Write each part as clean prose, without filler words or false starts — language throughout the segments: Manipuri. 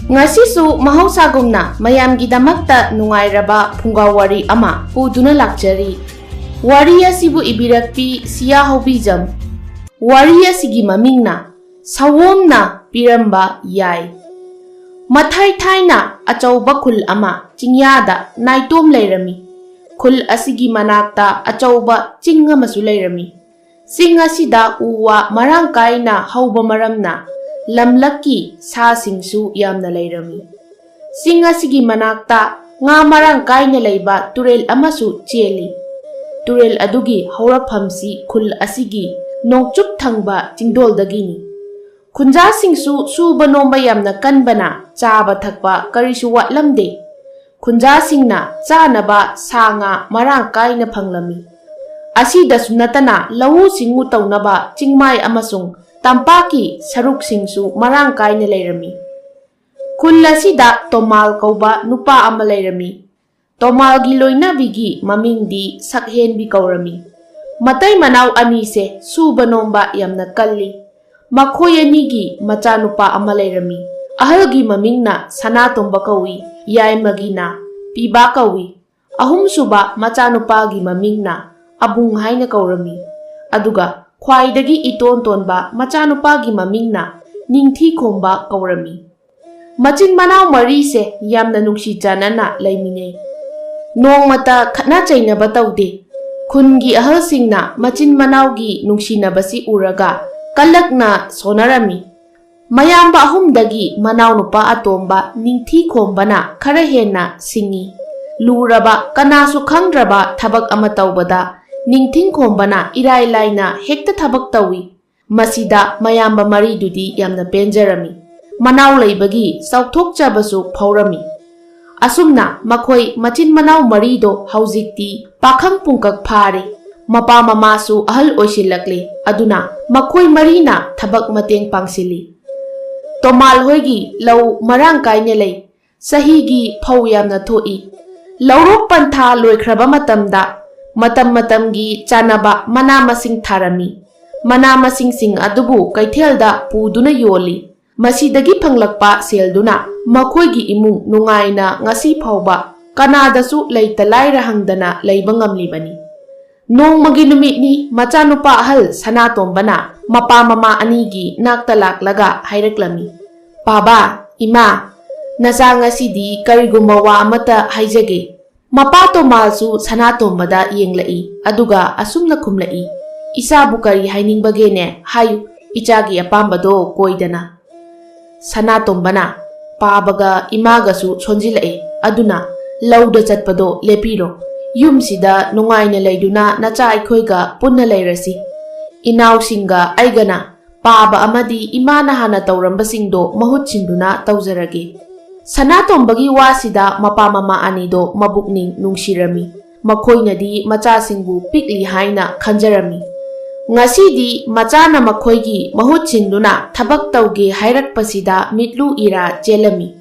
Ngasisu mahausagunna mayamgidamakta nungairaba phungawari ama puduna lakjari. Wari asibu ibirakpi siya hobijam. Wari asigi mamingna sawomna piramba yai. Mathai thaina achauba khul ama chingyada naitom leirami. Khul asigi manakta achauba chinga masu leirami. Sing asida uwa marang kaina hauba maramna lamlaki sa singsu yamna leirami. Sing asigi manakta nga marang kaina leiba turel amasu cheli. Turel adugi hauraphamsi khul asigi nongchup thangba chingdoldagini. Khunja singsu suba nomba yamna kanbana chaba thakpa karisu watlamde. Khunja singna chanaba sanga marang kaina phanglami. Asidasu natana lau singu taunaba chingmai amasung tampaki saruk singsu marang kaina leirami. Khul asida Tomal kauba nupa ama leirami. Tomal gi loinabigi mamingdi sakhenbi kaurami. Matai manaw anise suba nomba yamna kalli. Makhoi anigi macha nupa ama leirami. Ahalgi mamingna Sanatomba kawi, Yaimagina Piba kawi. Ahum suba macha nupa gi mamingna Abung haina kaurami. Aduga khwaidagi iton-tonba macha nupa gi mamingna Ningthi khomba kaurami. Machin manaw marise yamna nungsi janana laiminei. Nongmata khatna chainaba taude. Khungi ahalsingna machin manawgi nungsinabasi uraga kalakna sonarami. Mayamba ahumdagi manaw nupa atomba Ningthi khombana khara henna singi. Luraba kanasu khangraba thabak ama taubada Ningthing khombana irai laina hekta thabak tawi. Masida mayamba maridudi yamna penjarami. Manaw leibagi sauthokchabasu phaurami. Asumna makhoi machin manaw marido haujikti pakhang pungkak phare. Mapa mamasu ahal oisilakle. Aduna makhoi marina thabak mateng pangsili. Tomal hoigi lau marang kaina lei. Sahigi phau yamna thoi. Laurok pantha loikraba matamda matamgi chanaba mana masing tharami. Mana masing sing adubu kaithelda puduna yoli. Masidagi phanglakpa selduna makhoigi imung nungaina ngasi phauba kanadasu leitalai rahangdana leiba ngamlibani. Nongmagi numitni macha nupa ahal Sanatombana mapa mama anigi nakta laklaga haireklami. Baba, ima, nacha ngasidi karigumba wa amata haijage. Mapa Tomalsu Sanatombada yenglai aduga asumna khumlai. Isabu kari hainingbagene hayu ichagi apambado koidana. Sanatombana pabaga imagasu sonjilai aduna lauda chatpado lepiro. Yumsida nungaina leiduna nacha aikhoiga punna leirasi. Inawsinga aigana paba amadi imana hana taurambasingdo mahut sinduna tawjarage. Sanatombagi wasida mapa mama anido mabukning nungsirami. Makhoinadi machasingbu pikli haina khanjarami. Ngasidi machana makhoigi mahut sinduna thabak tawge hairakpasida mitlu ira jelami.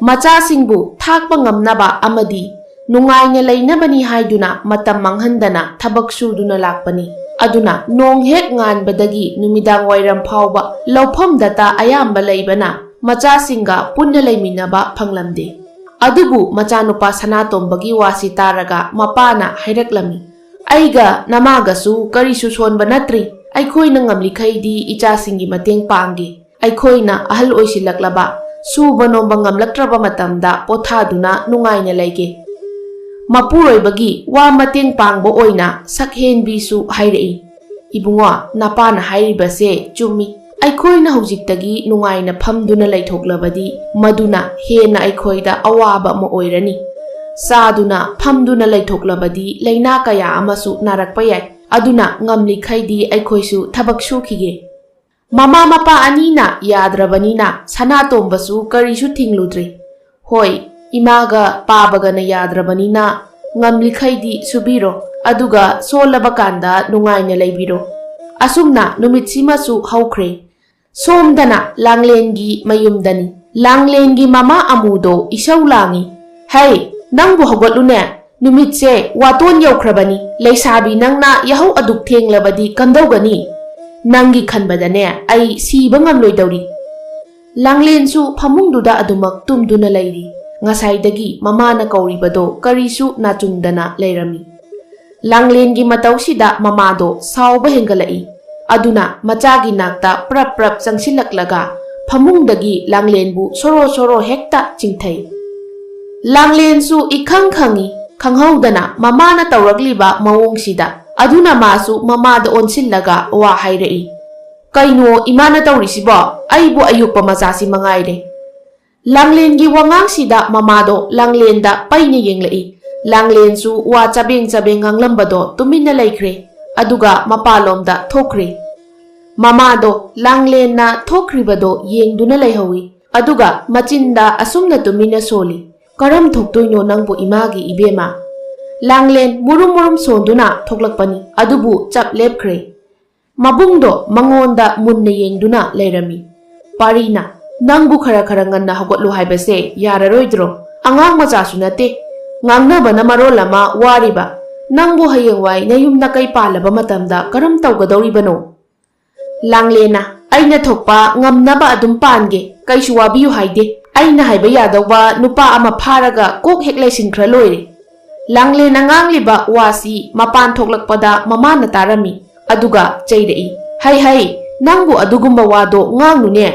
Machasingbu thakpa ngamnaba amadi nungaina leinabani haiduna matam manghandana thabak suduna lakpani. Aduna nong hek nganbadagi numidang wairam phauba laupham data ayamba leibana machasinga punna leiminaba phanglamde. Adubu machanupa Sanatombagi wasi taraga mapana haireklami. Aiga namagasu karisu sonba natri. Aikhoina ngamlikhaidi ichasingi mateng pangge. Aikhoina ahal oisilaklaba suba nomba ngamlakraba matamda pothaduna nungaina leige. Mapuroibagi wa mateng pangbo oina sakhenbisu hairei. Ibungo napana hairibase chumi. Aikhoina haujiktagi nungaina phamduna leithoklabadi maduna hena aikhoida awaba ma oirani. Saduna phamduna leithoklabadi leina kaya amasu narakpa yai. Aduna ngamlikhaidi aikhoisu thabak sukhige. Mama mapa anina yadrabanina Sanatombasu karisu thingludre. Hoi imaga pabagana yadrabanina ngamlikhaidi subiro aduga solabakanda nungaina leibiro. Asumna numitsimasu haukre. Somdana langlengi mayumdani. Langlengi mama amudo isaw langi. Hey, nangbu hogotlune. Numitse waton yaukrabani. Leisabi nangna yahaw aduk thenglabadi kamdawgani. Nangi khanbadane ay siba ngamloidawri. ꯂꯥꯡꯂꯦꯟꯁꯨ ꯐꯃꯨꯡꯗꯨꯗ ꯑꯗꯨꯃꯛ ꯇꯨꯝꯗꯨꯅ ꯂꯩꯔꯤ꯫ ꯉꯁꯥꯏꯗꯒꯤ ꯃꯃꯥꯅ ꯀꯧꯔꯤꯕꯗꯣ ꯀꯔꯤꯁꯨ ꯅꯥꯆꯨꯡꯗꯅ ꯂꯩꯔꯝꯃꯤ꯫ ꯂꯥꯡꯂꯦꯟꯒꯤ ꯃꯇꯧꯁꯤꯗ ꯃꯃꯥꯗꯣ ꯁꯥꯎꯕ ꯍꯦꯟꯒꯠꯂꯛꯏ꯫ ꯑꯗꯨꯅ ꯃꯆꯥꯒꯤ ꯅꯥꯛꯇ ꯄ꯭ꯔꯞ ꯄ꯭ꯔꯞ ꯆꯪꯁꯤꯜꯂꯛꯂꯒ ꯐꯃꯨꯡꯗꯒꯤ ꯂꯥꯡꯂꯦꯟꯕꯨ ꯁꯣꯔꯣ ꯁꯣꯔꯣ ꯍꯦꯛꯇ ꯆꯤꯡꯊꯩ꯫ ꯂꯥꯡꯂꯦꯟꯁꯨ ꯏꯈꯪ ꯈꯪꯏ ꯈꯪꯍꯧꯗꯅ ꯃꯃꯥꯅ ꯇꯧꯔꯛꯂꯤꯕ ꯃꯑꯣꯡꯁꯤꯗ꯫ ꯑꯗꯨꯅ ꯃꯥꯁꯨ ꯃꯃꯥꯗ ꯑꯣꯟꯁꯤꯜꯂꯒ ꯋꯥ ꯍꯥꯏꯔꯛꯏ꯫ "ꯀꯩꯅꯣ ꯏꯃꯥꯅ ꯇꯧꯔꯤꯁꯤꯕꯣ? ꯑꯩꯕꯨ ꯑꯌꯣꯛꯄ ꯃꯆꯥꯁꯤ ꯃꯉꯥꯏꯔꯦ." ꯂꯥꯡꯂꯦꯟꯒꯤ ꯋꯥꯉꯥꯡꯁꯤꯗ ꯃꯃꯥꯗꯣ ꯂꯥꯡꯂꯦꯟꯗ ꯄꯩꯅ ꯌꯦꯡꯂꯛꯏ꯫ ꯂꯥꯡꯂꯦꯟꯁꯨ ꯋꯥ ꯆꯕꯦꯡ ꯆꯕꯦꯡ ꯉꯥꯡꯂꯝꯕꯗꯣ ꯇꯨꯃꯤꯟꯅ ꯂꯩꯈ꯭ꯔꯦ, ꯑꯗꯨꯒ ꯃꯄꯥꯟꯂꯣꯝꯗ ꯊꯣꯛꯈ꯭ꯔꯦ꯫ ꯃꯃꯥꯗꯣ ꯂꯥꯡꯂꯦꯟꯅ ꯊꯣꯛꯈ꯭ꯔꯤꯕꯗꯣ ꯌꯦꯡꯗꯨꯅ ꯂꯩꯍꯧꯏ, ꯑꯗꯨꯒ ꯃꯆꯤꯟꯗ ꯑꯁꯨꯝꯅ ꯇꯨꯃꯤꯟꯅ ꯁꯣꯜꯂꯤ꯫ "ꯀꯔꯝ ꯊꯣꯛꯇꯣꯏꯅꯣ ꯅꯪꯕꯨ ꯏꯃꯥꯒꯤ ꯏꯕꯦꯝꯃ?" ꯂꯥꯡꯂꯦꯟ ꯃꯨꯔꯨꯝ ꯃꯨꯔꯨꯝ ꯁꯣꯟꯗꯨꯅ ꯊꯣꯛꯂꯛꯄꯅꯤ, ꯑꯗꯨꯕꯨ ꯆꯞ ꯂꯦꯞꯈ꯭ꯔꯦ꯫ ꯃꯕꯨꯡꯗꯣ ꯃꯉꯣꯟꯗ ꯃꯨꯟꯅ ꯌꯦꯡꯗꯨꯅ ꯂꯩꯔꯝꯃꯤ꯫ "ꯄꯥꯔꯤꯅ, ꯅꯪꯕꯨ ꯈꯔ ꯈꯔ ꯉꯟꯅ ꯍꯧꯒꯠꯂꯨ ꯍꯥꯏꯕꯁꯦ ꯌꯥꯔꯔꯣꯏꯗ꯭ꯔꯣ? ꯑꯉꯥꯡ ꯃꯆꯥꯁꯨ ꯅꯠꯇꯦ, ꯉꯥꯡꯅꯕꯅ ꯃꯔꯣꯜ ꯑꯃ ꯋꯥꯔꯤꯕ꯫ ꯅꯪꯕꯨ ꯍꯌꯦꯡꯋꯥꯏ ꯅꯌꯨꯝ ꯅꯀꯩ ꯄꯥꯜꯂꯕ ꯃꯇꯝꯗ ꯀꯔꯝ ꯇꯧꯒꯗꯧꯔꯤꯕꯅꯣ?" ꯂꯥꯡꯂꯦꯟꯅ "ꯑꯩꯅ ꯊꯣꯛꯄ ꯉꯝꯅꯕ ꯑꯗꯨꯝ ꯄꯥꯟꯒꯦ, ꯀꯩꯁꯨ ꯋꯥꯕꯤꯌꯨ ꯍꯥꯏꯗꯦ꯫ ꯑꯩꯅ ꯍꯥꯏꯕ ꯌꯥꯗꯧꯕ ꯅꯨꯄꯥ ꯑꯃ ꯐꯥꯔꯒ ꯀꯣꯛ ꯍꯦꯛ ꯂꯩꯁꯤꯟꯈ꯭ꯔ ꯂꯣꯏꯔꯦ." ꯂꯥꯡꯂꯦꯟꯅ ꯉꯥꯡꯂꯤꯕ ꯋꯥꯁꯤ ꯃꯄꯥꯟ ꯊꯣꯛꯂꯛꯄꯗ ꯃꯃꯥꯅ ꯇꯥꯔꯝꯃꯤ, ꯑꯗꯨꯒ ꯆꯩꯔꯛꯏ꯫ "ꯍꯩ ꯍꯩ, ꯅꯪꯕꯨ ꯑꯗꯨꯒꯨꯝꯕ ꯋꯥꯗꯣ ꯉꯥꯡꯅꯨꯅꯦ꯫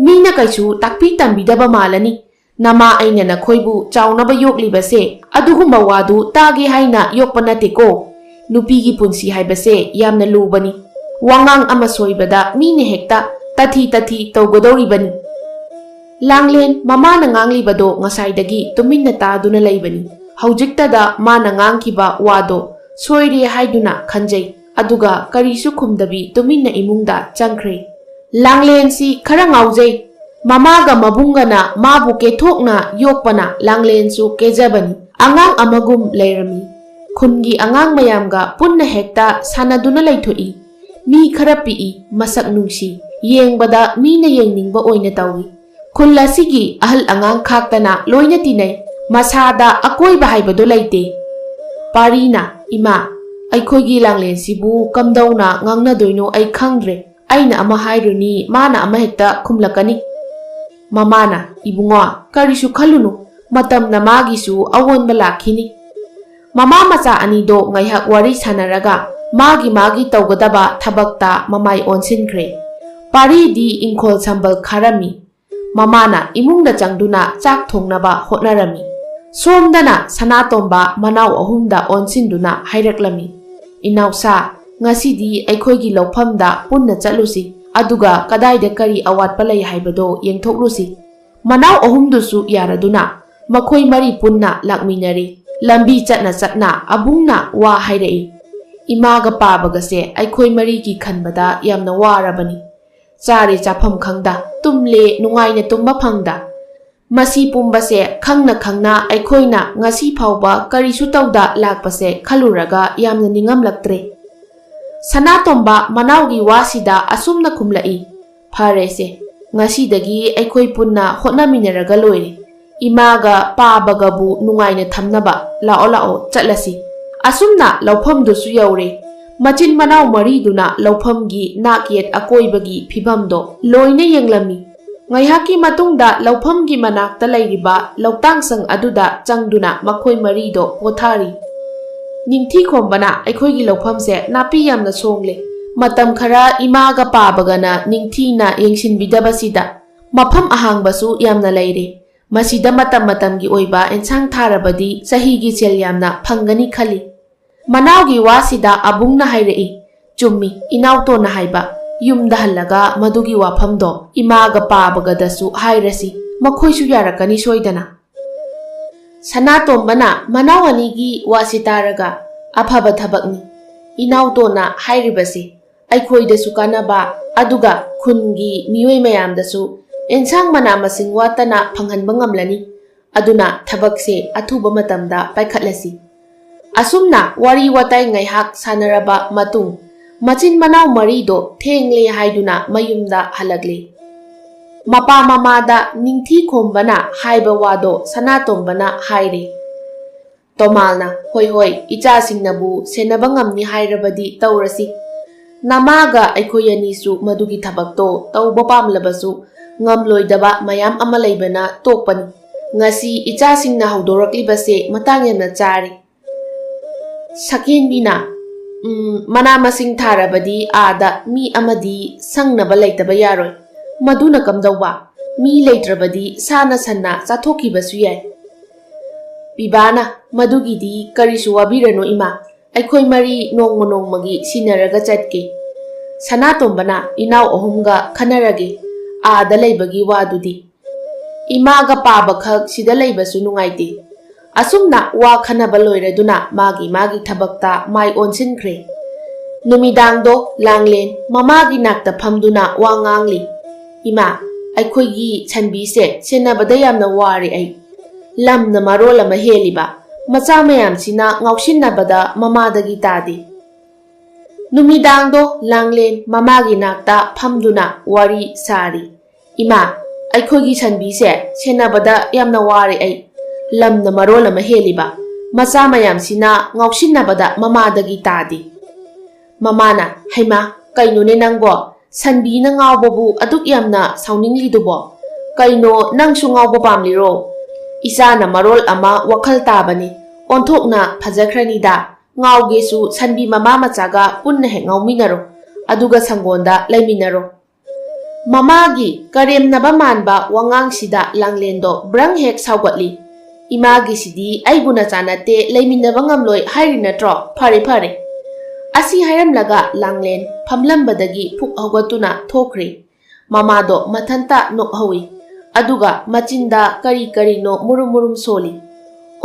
ꯃꯤꯅ ꯀꯩꯁꯨ ꯇꯥꯛꯄꯤ ꯇꯝꯕꯤꯗꯕ ꯃꯥꯜꯂꯅꯤ꯫ ꯅꯃꯥ ꯑꯩꯅ ꯅꯈꯣꯏꯕꯨ ꯆꯥꯎꯅꯕ ꯌꯣꯛꯂꯤꯕꯁꯦ ꯑꯗꯨꯒꯨꯝꯕ ꯋꯥꯗꯨ ꯇꯥꯒꯦ ꯍꯥꯏꯅ ꯌꯣꯛꯄ ꯅꯠꯇꯦꯀꯣ꯫ ꯅꯨꯄꯤꯒꯤ ꯄꯨꯟꯁꯤ ꯍꯥꯏꯕꯁꯦ ꯌꯥꯝꯅ ꯂꯨꯕꯅꯤ꯫ ꯋꯥꯉꯥꯡ ꯑꯃ ꯁꯣꯏꯕꯗ ꯃꯤꯅ ꯍꯦꯛꯇ ꯇꯊꯤ ꯇꯊꯤ ꯇꯧꯒꯗꯧꯔꯤꯕꯅꯤ." ꯂꯥꯡꯂꯦꯟ ꯃꯃꯥꯅ ꯉꯥꯡꯂꯤꯕꯗꯣ ꯉꯁꯥꯏꯗꯒꯤ ꯇꯨꯃꯤꯟꯅ ꯇꯥꯗꯨꯅ ꯂꯩꯕꯅꯤ꯫ ꯍꯧꯖꯤꯛꯇꯗ ꯃꯥꯅ ꯉꯥꯡꯈꯤꯕ ꯋꯥꯗꯣ ꯁꯣꯏꯔꯦ ꯍꯥꯏꯗꯨꯅ ꯈꯟꯖꯩ, ꯑꯗꯨꯒ ꯀꯔꯤꯁꯨ ꯈꯨꯝꯗꯕꯤ ꯇꯨꯃꯤꯟꯅ ꯏꯃꯨꯡꯗ ꯆꯪꯈ꯭ꯔꯦ꯫ ꯂꯥꯡꯂꯦꯟꯁꯤ ꯈꯔ ꯉꯥꯎꯖꯩ꯫ ꯃꯃꯥꯒ ꯃꯕꯨꯡꯒꯅ ꯃꯥꯕꯨ ꯀꯦꯊꯣꯛꯅ ꯌꯣꯛꯄꯅ ꯂꯥꯡꯂꯦꯟꯁꯨ ꯀꯦꯖꯕꯅꯤ꯫ ꯑꯉꯥꯡ ꯑꯃꯒꯨꯝ ꯂꯩꯔꯝꯃꯤ꯫ ꯈꯨꯟꯒꯤ ꯑꯉꯥꯡ ꯃꯌꯥꯝꯒ ꯄꯨꯟꯅ ꯍꯦꯛꯇ ꯁꯥꯟꯅꯗꯨꯅ ꯂꯩꯊꯣꯛꯏ꯫ ꯃꯤ ꯈꯔ ꯄꯤꯛꯏ, ꯃꯁꯛ ꯅꯨꯡꯁꯤ, ꯌꯦꯡꯕꯗ ꯃꯤꯅ ꯌꯦꯡꯅꯤꯡꯕ ꯑꯣꯏꯅ ꯇꯧꯏ꯫ ꯈꯨꯜ ꯑꯁꯤꯒꯤ ꯑꯍꯜ ꯑꯉꯥꯡ ꯈꯥꯛꯇꯅ ꯂꯣꯏꯅ ꯇꯤꯟꯅꯩ꯫ ꯃꯁꯥꯗ ꯑꯀꯣꯏꯕ ꯍꯥꯏꯕꯗꯣ ꯂꯩꯇꯦ꯫ ꯄꯥꯔꯤꯅ, "ꯏꯃꯥ, ꯑꯩꯈꯣꯏꯒꯤ ꯂꯥꯡꯂꯦꯟꯁꯤꯕꯨ ꯀꯝꯗꯧꯅ ꯉꯥꯡꯅꯗꯣꯏꯅꯣ ꯑꯩ ꯈꯪꯗ꯭ꯔꯦ꯫ ꯑꯩꯅ ꯑꯃ ꯍꯥꯏꯔꯨꯅꯤ, ꯃꯥꯅ ꯑꯃ ꯍꯦꯛꯇ ꯈꯨꯝꯂꯛꯀꯅꯤ." ꯃꯃꯥꯅ "ꯏꯕꯨꯡꯉꯣ, ꯀꯔꯤꯁꯨ ꯈꯜꯂꯨꯅꯨ, ꯃꯇꯝꯅ ꯃꯥꯒꯤꯁꯨ ꯑꯑꯣꯟꯕ ꯂꯥꯛꯈꯤꯅꯤ." ꯃꯃꯥ ꯃꯆꯥ ꯑꯅꯤꯗꯣ ꯉꯥꯏꯍꯥꯛ ꯋꯥꯔꯤ ꯁꯥꯟꯅꯔꯒ ꯃꯥꯒꯤ ꯃꯥꯒꯤ ꯇꯧꯒꯗꯕ ꯊꯕꯛꯇ ꯃꯃꯥꯏ ꯑꯣꯟꯁꯤꯟꯈ꯭ꯔꯦ꯫ ꯄꯥꯔꯤꯗꯤ ꯏꯪꯈꯣꯜ ꯁꯝꯕꯜ ꯈꯥꯔꯝꯃꯤ꯫ ꯃꯃꯥꯅ ꯏꯃꯨꯡꯗ ꯆꯪꯗꯨꯅ ꯆꯥꯛ ꯊꯣꯡꯅꯕ ꯍꯣꯠꯅꯔꯝꯃꯤ꯫ ꯁꯣꯝꯗꯅ ꯁꯅꯥꯇꯣꯝꯕ ꯃꯅꯥꯎ ꯑꯍꯨꯝꯗ ꯑꯣꯟꯁꯤꯟꯗꯨꯅ ꯍꯥꯏꯔꯛꯂꯝꯃꯤ꯫ "ꯏꯅꯥꯎꯁꯥ, ꯉꯁꯤꯗꯤ ꯑꯩꯈꯣꯏꯒꯤ ꯂꯧꯐꯝꯗ ꯄꯨꯟꯅ ꯆꯠꯂꯨꯁꯤ, ꯑꯗꯨꯒ ꯀꯗꯥꯏꯗ ꯀꯔꯤ ꯑꯋꯥꯠꯄ ꯂꯩ ꯍꯥꯏꯕꯗꯣ ꯌꯦꯡꯊꯣꯛꯂꯨꯁꯤ." ꯃꯅꯥꯎ ꯑꯍꯨꯝꯗꯨꯁꯨ ꯌꯥꯔꯗꯨꯅ ꯃꯈꯣꯏ ꯃꯔꯤ ꯄꯨꯟꯅ ꯂꯥꯛꯃꯤꯟꯅꯔꯦ꯫ ꯂꯝꯕꯤ ꯆꯠꯅ ꯆꯠꯅ ꯑꯕꯨꯡꯅ ꯋꯥ ꯍꯥꯏꯔꯛꯏ꯫ "ꯏꯃꯥꯒ ꯄꯥꯕꯒꯁꯦ ꯑꯩꯈꯣꯏ ꯃꯔꯤꯒꯤ ꯈꯟꯕꯗ ꯌꯥꯝꯅ ꯋꯥꯔꯕꯅꯤ꯫ ꯆꯥꯔꯦ ꯆꯥꯐꯝ ꯈꯪꯗ, ꯇꯨꯝꯂꯦ ꯅꯨꯡꯉꯥꯏꯅ ꯇꯨꯝꯕ ꯐꯪꯗ꯫ ꯃꯁꯤ ꯄꯨꯝꯕꯁꯦ ꯈꯪꯅ ꯈꯪꯅ ꯑꯩꯈꯣꯏꯅ ꯉꯁꯤ ꯐꯥꯎꯕ ꯀꯔꯤꯁꯨ ꯇꯧꯗ ꯂꯥꯛꯄꯁꯦ ꯈꯜꯂꯨꯔꯒ ꯌꯥꯝꯅ ꯅꯤꯡꯉꯝꯂꯛꯇ꯭ꯔꯦ." ꯁꯅꯥꯇꯣꯝꯕ ꯃꯅꯥꯎꯒꯤ ꯋꯥꯁꯤꯗ ꯑꯁꯨꯝꯅ ꯈꯨꯝꯂꯛꯏ꯫ "ꯐꯔꯦꯁꯦ, ꯉꯁꯤꯗꯒꯤ ꯑꯩꯈꯣꯏ ꯄꯨꯟꯅ ꯍꯣꯠꯅꯃꯤꯟꯅꯔꯒ ꯂꯣꯏꯔꯦ꯫ ꯏꯃꯥꯒ ꯄꯥꯕꯒꯕꯨ ꯅꯨꯡꯉꯥꯏꯅ ꯊꯝꯅꯕ ꯂꯥꯛꯑꯣ ꯂꯥꯛꯑꯣ ꯆꯠꯂꯁꯤ." ꯑꯁꯨꯝꯅ ꯂꯧꯐꯝꯗꯨꯁꯨ ꯌꯧꯔꯦ꯫ ꯃꯆꯤꯟ ꯃꯅꯥꯎ ꯃꯔꯤꯗꯨꯅ ꯂꯧꯐꯝꯒꯤ ꯅꯥꯛ ꯌꯦꯠ ꯑꯀꯣꯏꯕꯒꯤ ꯐꯤꯚꯝꯗꯣ ꯂꯣꯏꯅ ꯌꯦꯡꯂꯝꯃꯤ꯫ ꯉꯥꯏꯍꯥꯛꯀꯤ ꯃꯇꯨꯡꯗ ꯂꯧꯐꯝꯒꯤ ꯃꯅꯥꯛꯇ ꯂꯩꯔꯤꯕ ꯂꯧꯇꯥꯡꯁꯪ ꯑꯗꯨꯗ ꯆꯪꯗꯨꯅ ꯃꯈꯣꯏ ꯃꯔꯤꯗꯣ ꯄꯣꯊꯥꯔꯤ꯫ "ꯅꯤꯡꯊꯤ ꯈꯣꯝꯕꯅ ꯑꯩꯈꯣꯏꯒꯤ ꯂꯧꯐꯝꯁꯦ ꯅꯥꯄꯤ ꯌꯥꯝꯅ ꯁꯣꯡꯂꯦ꯫ ꯃꯇꯝ ꯈꯔ ꯏꯃꯥꯒ ꯄꯥꯕꯒꯅ ꯅꯤꯡꯊꯤꯅ ꯌꯦꯡꯁꯤꯟꯕꯤꯗꯕꯁꯤꯗ ꯃꯐꯝ ꯑꯍꯥꯡꯕꯁꯨ ꯌꯥꯝꯅ ꯂꯩꯔꯦ꯫ ꯃꯁꯤꯗ ꯃꯇꯝ ꯃꯇꯝꯒꯤ ꯑꯣꯏꯕ ꯑꯦꯟꯁꯥꯡ ꯊꯥꯔꯕꯗꯤ ꯆꯍꯤꯒꯤ ꯁꯦꯜ ꯌꯥꯝꯅ ꯐꯪꯒꯅꯤ ꯈꯜꯂꯤ." ꯃꯅꯥꯎꯒꯤ ꯋꯥꯁꯤꯗ ꯑꯕꯨꯡꯅ ꯍꯥꯏꯔꯛꯏ꯫ "ꯆꯨꯝꯃꯤ ꯏꯅꯥꯎꯇꯣꯟꯅ ꯍꯥꯏꯕ꯫ ꯌꯨꯝꯗ ꯍꯜꯂꯒ ꯃꯗꯨꯒꯤ ꯋꯥꯐꯝꯗꯣ ꯏꯃꯥꯒ ꯄꯥꯕꯒꯗꯁꯨ ꯍꯥꯏꯔꯁꯤ, ꯃꯈꯣꯏꯁꯨ ꯌꯥꯔꯛꯀꯅꯤ ꯁꯣꯏꯗꯅ." ꯁꯅꯥꯇꯣꯝꯕꯅ ꯃꯅꯥꯎ ꯑꯅꯤꯒꯤ ꯋꯥꯁꯤ ꯇꯥꯔꯒ "ꯑꯐꯕ ꯊꯕꯛꯅꯤ꯫ ꯏꯅꯥꯎꯇꯣꯟꯅ ꯍꯥꯏꯔꯤꯕꯁꯤ ꯑꯩꯈꯣꯏꯗꯁꯨ ꯀꯥꯟꯅꯕ, ꯑꯗꯨꯒ ꯈꯨꯟꯒꯤ ꯃꯤꯑꯣꯏ ꯃꯌꯥꯝꯗꯁꯨ ꯑꯦꯟꯁꯥꯡ ꯃꯅꯥ ꯃꯁꯤꯡ ꯋꯥꯠꯇꯅ ꯐꯪꯍꯟꯕ ꯉꯝꯂꯅꯤ꯫ ꯑꯗꯨꯅ ꯊꯕꯛꯁꯦ ꯑꯊꯨꯕ ꯃꯇꯝꯗ ꯄꯥꯏꯈꯠꯂꯁꯤ." ꯑꯁꯨꯝꯅ ꯋꯥꯔꯤ ꯋꯥꯇꯥꯏ ꯉꯥꯏꯍꯥꯛ ꯁꯥꯟꯅꯔꯕ ꯃꯇꯨꯡ ꯃꯆꯤन ꯃꯅꯥꯎ ꯃꯔꯤꯗꯣ ꯊꯦꯡꯂꯦ ꯍꯥꯏꯗꯨꯅ ꯃꯌꯨꯝꯗ ꯍꯜꯂꯛꯂꯦ꯫ ꯃꯄꯥ ꯃꯃꯥꯗ ꯅꯤꯡꯊꯤ ꯈꯣꯝꯕꯅ ꯍꯥꯏꯕ ꯋꯥꯗꯣ ꯁꯅꯥꯇꯣꯝꯕꯅ ꯍꯥꯏꯔꯦ꯫ ꯇꯣꯃꯥꯜꯅ "ꯍꯣꯏ ꯍꯣꯏ, ꯏꯆꯥꯁꯤꯡꯅꯕꯨ ꯁꯦꯟꯅꯕ ꯉꯝꯅꯤ ꯍꯥꯏꯔꯕꯗꯤ ꯇꯧꯔꯁꯤ꯫ ꯅꯃꯥꯒ ꯑꯩꯈꯣꯏ ꯑꯅꯤꯁꯨ ꯃꯗꯨꯒꯤ ꯊꯕꯛꯇꯣ ꯇꯧꯕ ꯄꯥꯝꯂꯕꯁꯨ ꯉꯝꯂꯣꯏꯗꯕ ꯃꯌꯥꯝ ꯑꯃ ꯂꯩꯕꯅ ꯇꯣꯛꯄꯅꯤ꯫ ꯉꯁꯤ ꯏꯆꯥꯁꯤꯡꯅ ꯍꯧꯗꯣꯔꯛꯂꯤꯕꯁꯦ ꯃꯇꯥꯡ ꯌꯥꯝꯅ ꯆꯥꯔꯤ꯫ ꯁꯛꯍꯦꯟꯕꯤꯅ ꯃꯅꯥ ꯃꯁꯤꯡ ꯊꯥꯔꯕꯗꯤ ꯑꯥꯗ ꯃꯤ ꯑꯃꯗꯤ ꯁꯪꯅꯕ ꯂꯩꯇꯕ ꯌꯥꯔꯣꯏ꯫ ꯃꯗꯨꯅ ꯀꯝꯗꯧꯕ? ꯃꯤ ꯂꯩꯇ꯭ꯔꯕꯗꯤ ꯁꯥꯅ ꯁꯟꯅ ꯆꯥꯊꯣꯛꯈꯤꯕꯁꯨ ꯌꯥꯏ꯫ ꯄꯤꯕꯥꯅ ꯃꯗꯨꯒꯤꯗꯤ ꯀꯔꯤꯁꯨ ꯋꯥꯕꯤꯔꯅꯨ ꯏꯃꯥ, ꯑꯩꯈꯣꯏ ꯃꯔꯤ ꯅꯣꯡꯃ ꯅꯣꯡꯃꯒꯤ ꯁꯤꯟꯅꯔꯒ ꯆꯠꯀꯦ꯫ ꯁꯅꯥꯇꯣꯝꯕꯅ ꯏꯅꯥꯎ ꯑꯍꯨꯝꯒ ꯈꯟꯅꯔꯒꯦ ꯑꯥꯗ ꯂꯩꯕꯒꯤ ꯋꯥꯗꯨꯗꯤ꯫ ꯏꯃꯥꯒ ꯄꯥꯕꯈꯛ ꯁꯤꯗ ꯂꯩꯕꯁꯨ ꯅꯨꯡꯉꯥꯏꯇꯦ꯫ ꯑꯁꯨꯝꯅ ꯋꯥ ꯈꯟꯅꯕ ꯂꯣꯏꯔꯗꯨꯅ ꯃꯥꯒꯤ ꯊꯕꯛꯇ ꯃꯥꯏ ꯑꯣꯟꯁꯤꯟꯈ꯭ꯔꯦ꯫ ꯅꯨꯃꯤꯗꯥꯡꯗꯣ ꯂꯥꯡꯂꯦꯟ ꯃꯃꯥꯒꯤ ꯅꯥꯛꯇ ꯐꯝꯗꯨꯅ ꯋꯥ ꯉꯥꯡꯂꯤ꯫ ꯏꯃꯥ, ꯑꯩꯈꯣꯏꯒꯤ ꯁꯟꯕꯤꯁꯦ ꯁꯦꯟꯅꯕꯗ ꯌꯥꯝꯅ ꯋꯥꯔꯦ ꯑꯩ꯫ ꯂꯝꯅ ꯃꯔꯣꯜ ꯑꯃ ꯍꯦꯜꯂꯤꯕ, ꯃꯆꯥ ꯃꯌꯥꯝꯁꯤꯅ ꯉꯥꯎꯁꯤꯟꯅꯕꯗ ꯃꯃꯥꯗꯒꯤ ꯇꯥꯗꯦ꯫ ꯅꯨꯃꯤꯗꯥꯡꯗꯣ ꯂꯥꯡꯂꯦꯟ ꯃꯃꯥꯒꯤ ꯅꯥꯛꯇ ꯐꯝꯗꯨꯅ ꯋꯥꯔꯤ ꯁꯥꯔꯤ꯫ ꯏꯃꯥ, ꯑꯩꯈꯣꯏꯒꯤ ꯁꯟꯕꯤꯁꯦ ꯁꯦꯟꯅꯕꯗ ꯌꯥꯝꯅ ꯋꯥꯔꯦ ꯑꯩ꯫ ꯂꯝꯅ ꯃꯔꯣꯜ ꯑꯃ ꯍꯦꯜꯂꯤꯕ, ꯃꯆꯥ ꯃꯌꯥꯝꯁꯤꯅ ꯉꯥꯎꯁꯤꯟꯅꯕꯗ ꯃꯃꯥꯗꯒꯤ ꯇꯥꯗꯦ꯫ ꯃꯃꯥꯅ, ꯍꯩꯃꯥ, ꯀꯩꯅꯣꯅꯦ ꯅꯪꯕꯣ? ꯁꯟꯕꯤꯅ ꯉꯥꯎꯕꯕꯨ ꯑꯗꯨꯛ ꯌꯥꯝꯅ ꯁꯥꯎꯅꯤꯡꯂꯤꯗꯨꯕꯣ? ꯀꯩꯅꯣ, ꯅꯪꯁꯨ ꯉꯥꯎꯕ ꯄꯥꯝꯂꯤꯔꯣ? ꯏꯆꯥꯅ ꯃꯔꯣꯜ ꯑꯃ ꯋꯥꯈꯜ ꯇꯥꯕꯅꯤ, ꯑꯣꯟꯊꯣꯛꯅ ꯐꯖꯈ꯭ꯔꯅꯤꯗ꯫ ꯉꯥꯎꯒꯦꯁꯨ ꯁꯟꯕꯤ ꯃꯃꯥ ꯃꯆꯥꯒ ꯄꯨꯟꯅ ꯍꯦꯛ ꯉꯥꯎꯃꯤꯟꯅꯔꯣ, ꯑꯗꯨꯒ ꯁꯪꯒꯣꯟꯗ ꯂꯩꯃꯤꯟꯅꯔꯣ꯫ ꯃꯃꯥꯒꯤ ꯀꯔꯦꯝꯅꯕ ꯃꯥꯟꯕ ꯋꯥꯉꯥꯡꯁꯤꯗ ꯂꯥꯡꯂꯦꯟꯗꯣ ꯕ꯭ꯔꯪ ꯍꯦꯛ ꯁꯥꯎꯒꯠꯂꯤ꯫ ꯏꯃꯥꯒꯤꯁꯤꯗꯤ ꯑꯩꯕꯨ ꯅꯆꯥ ꯅꯠꯇꯦ, ꯂꯩꯃꯤꯟꯅꯕ ꯉꯝꯂꯣꯏ ꯍꯥꯏꯔꯤ ꯅꯠꯇ꯭ꯔꯣ? ꯐꯔꯦ ꯐꯔꯦ꯫ ꯑꯁꯤ ꯍꯥꯏꯔꯝꯂꯒ ꯂꯥꯡꯂꯦꯟ ꯐꯝꯂꯝꯕꯗꯒꯤ ꯐꯨꯛ ꯍꯧꯒꯠꯇꯨꯅ ꯊꯣꯛꯈ꯭ꯔꯦ꯫ ꯃꯃꯥꯗꯣ ꯃꯊꯟꯇ ꯅꯣꯛꯍꯧꯏ, ꯑꯗꯨꯒ ꯃꯆꯤꯟꯗ ꯀꯔꯤ ꯀꯔꯤꯅꯣ ꯃꯨꯔꯨꯝ ꯃꯨꯔꯨꯝ ꯁꯣꯜꯂꯤ꯫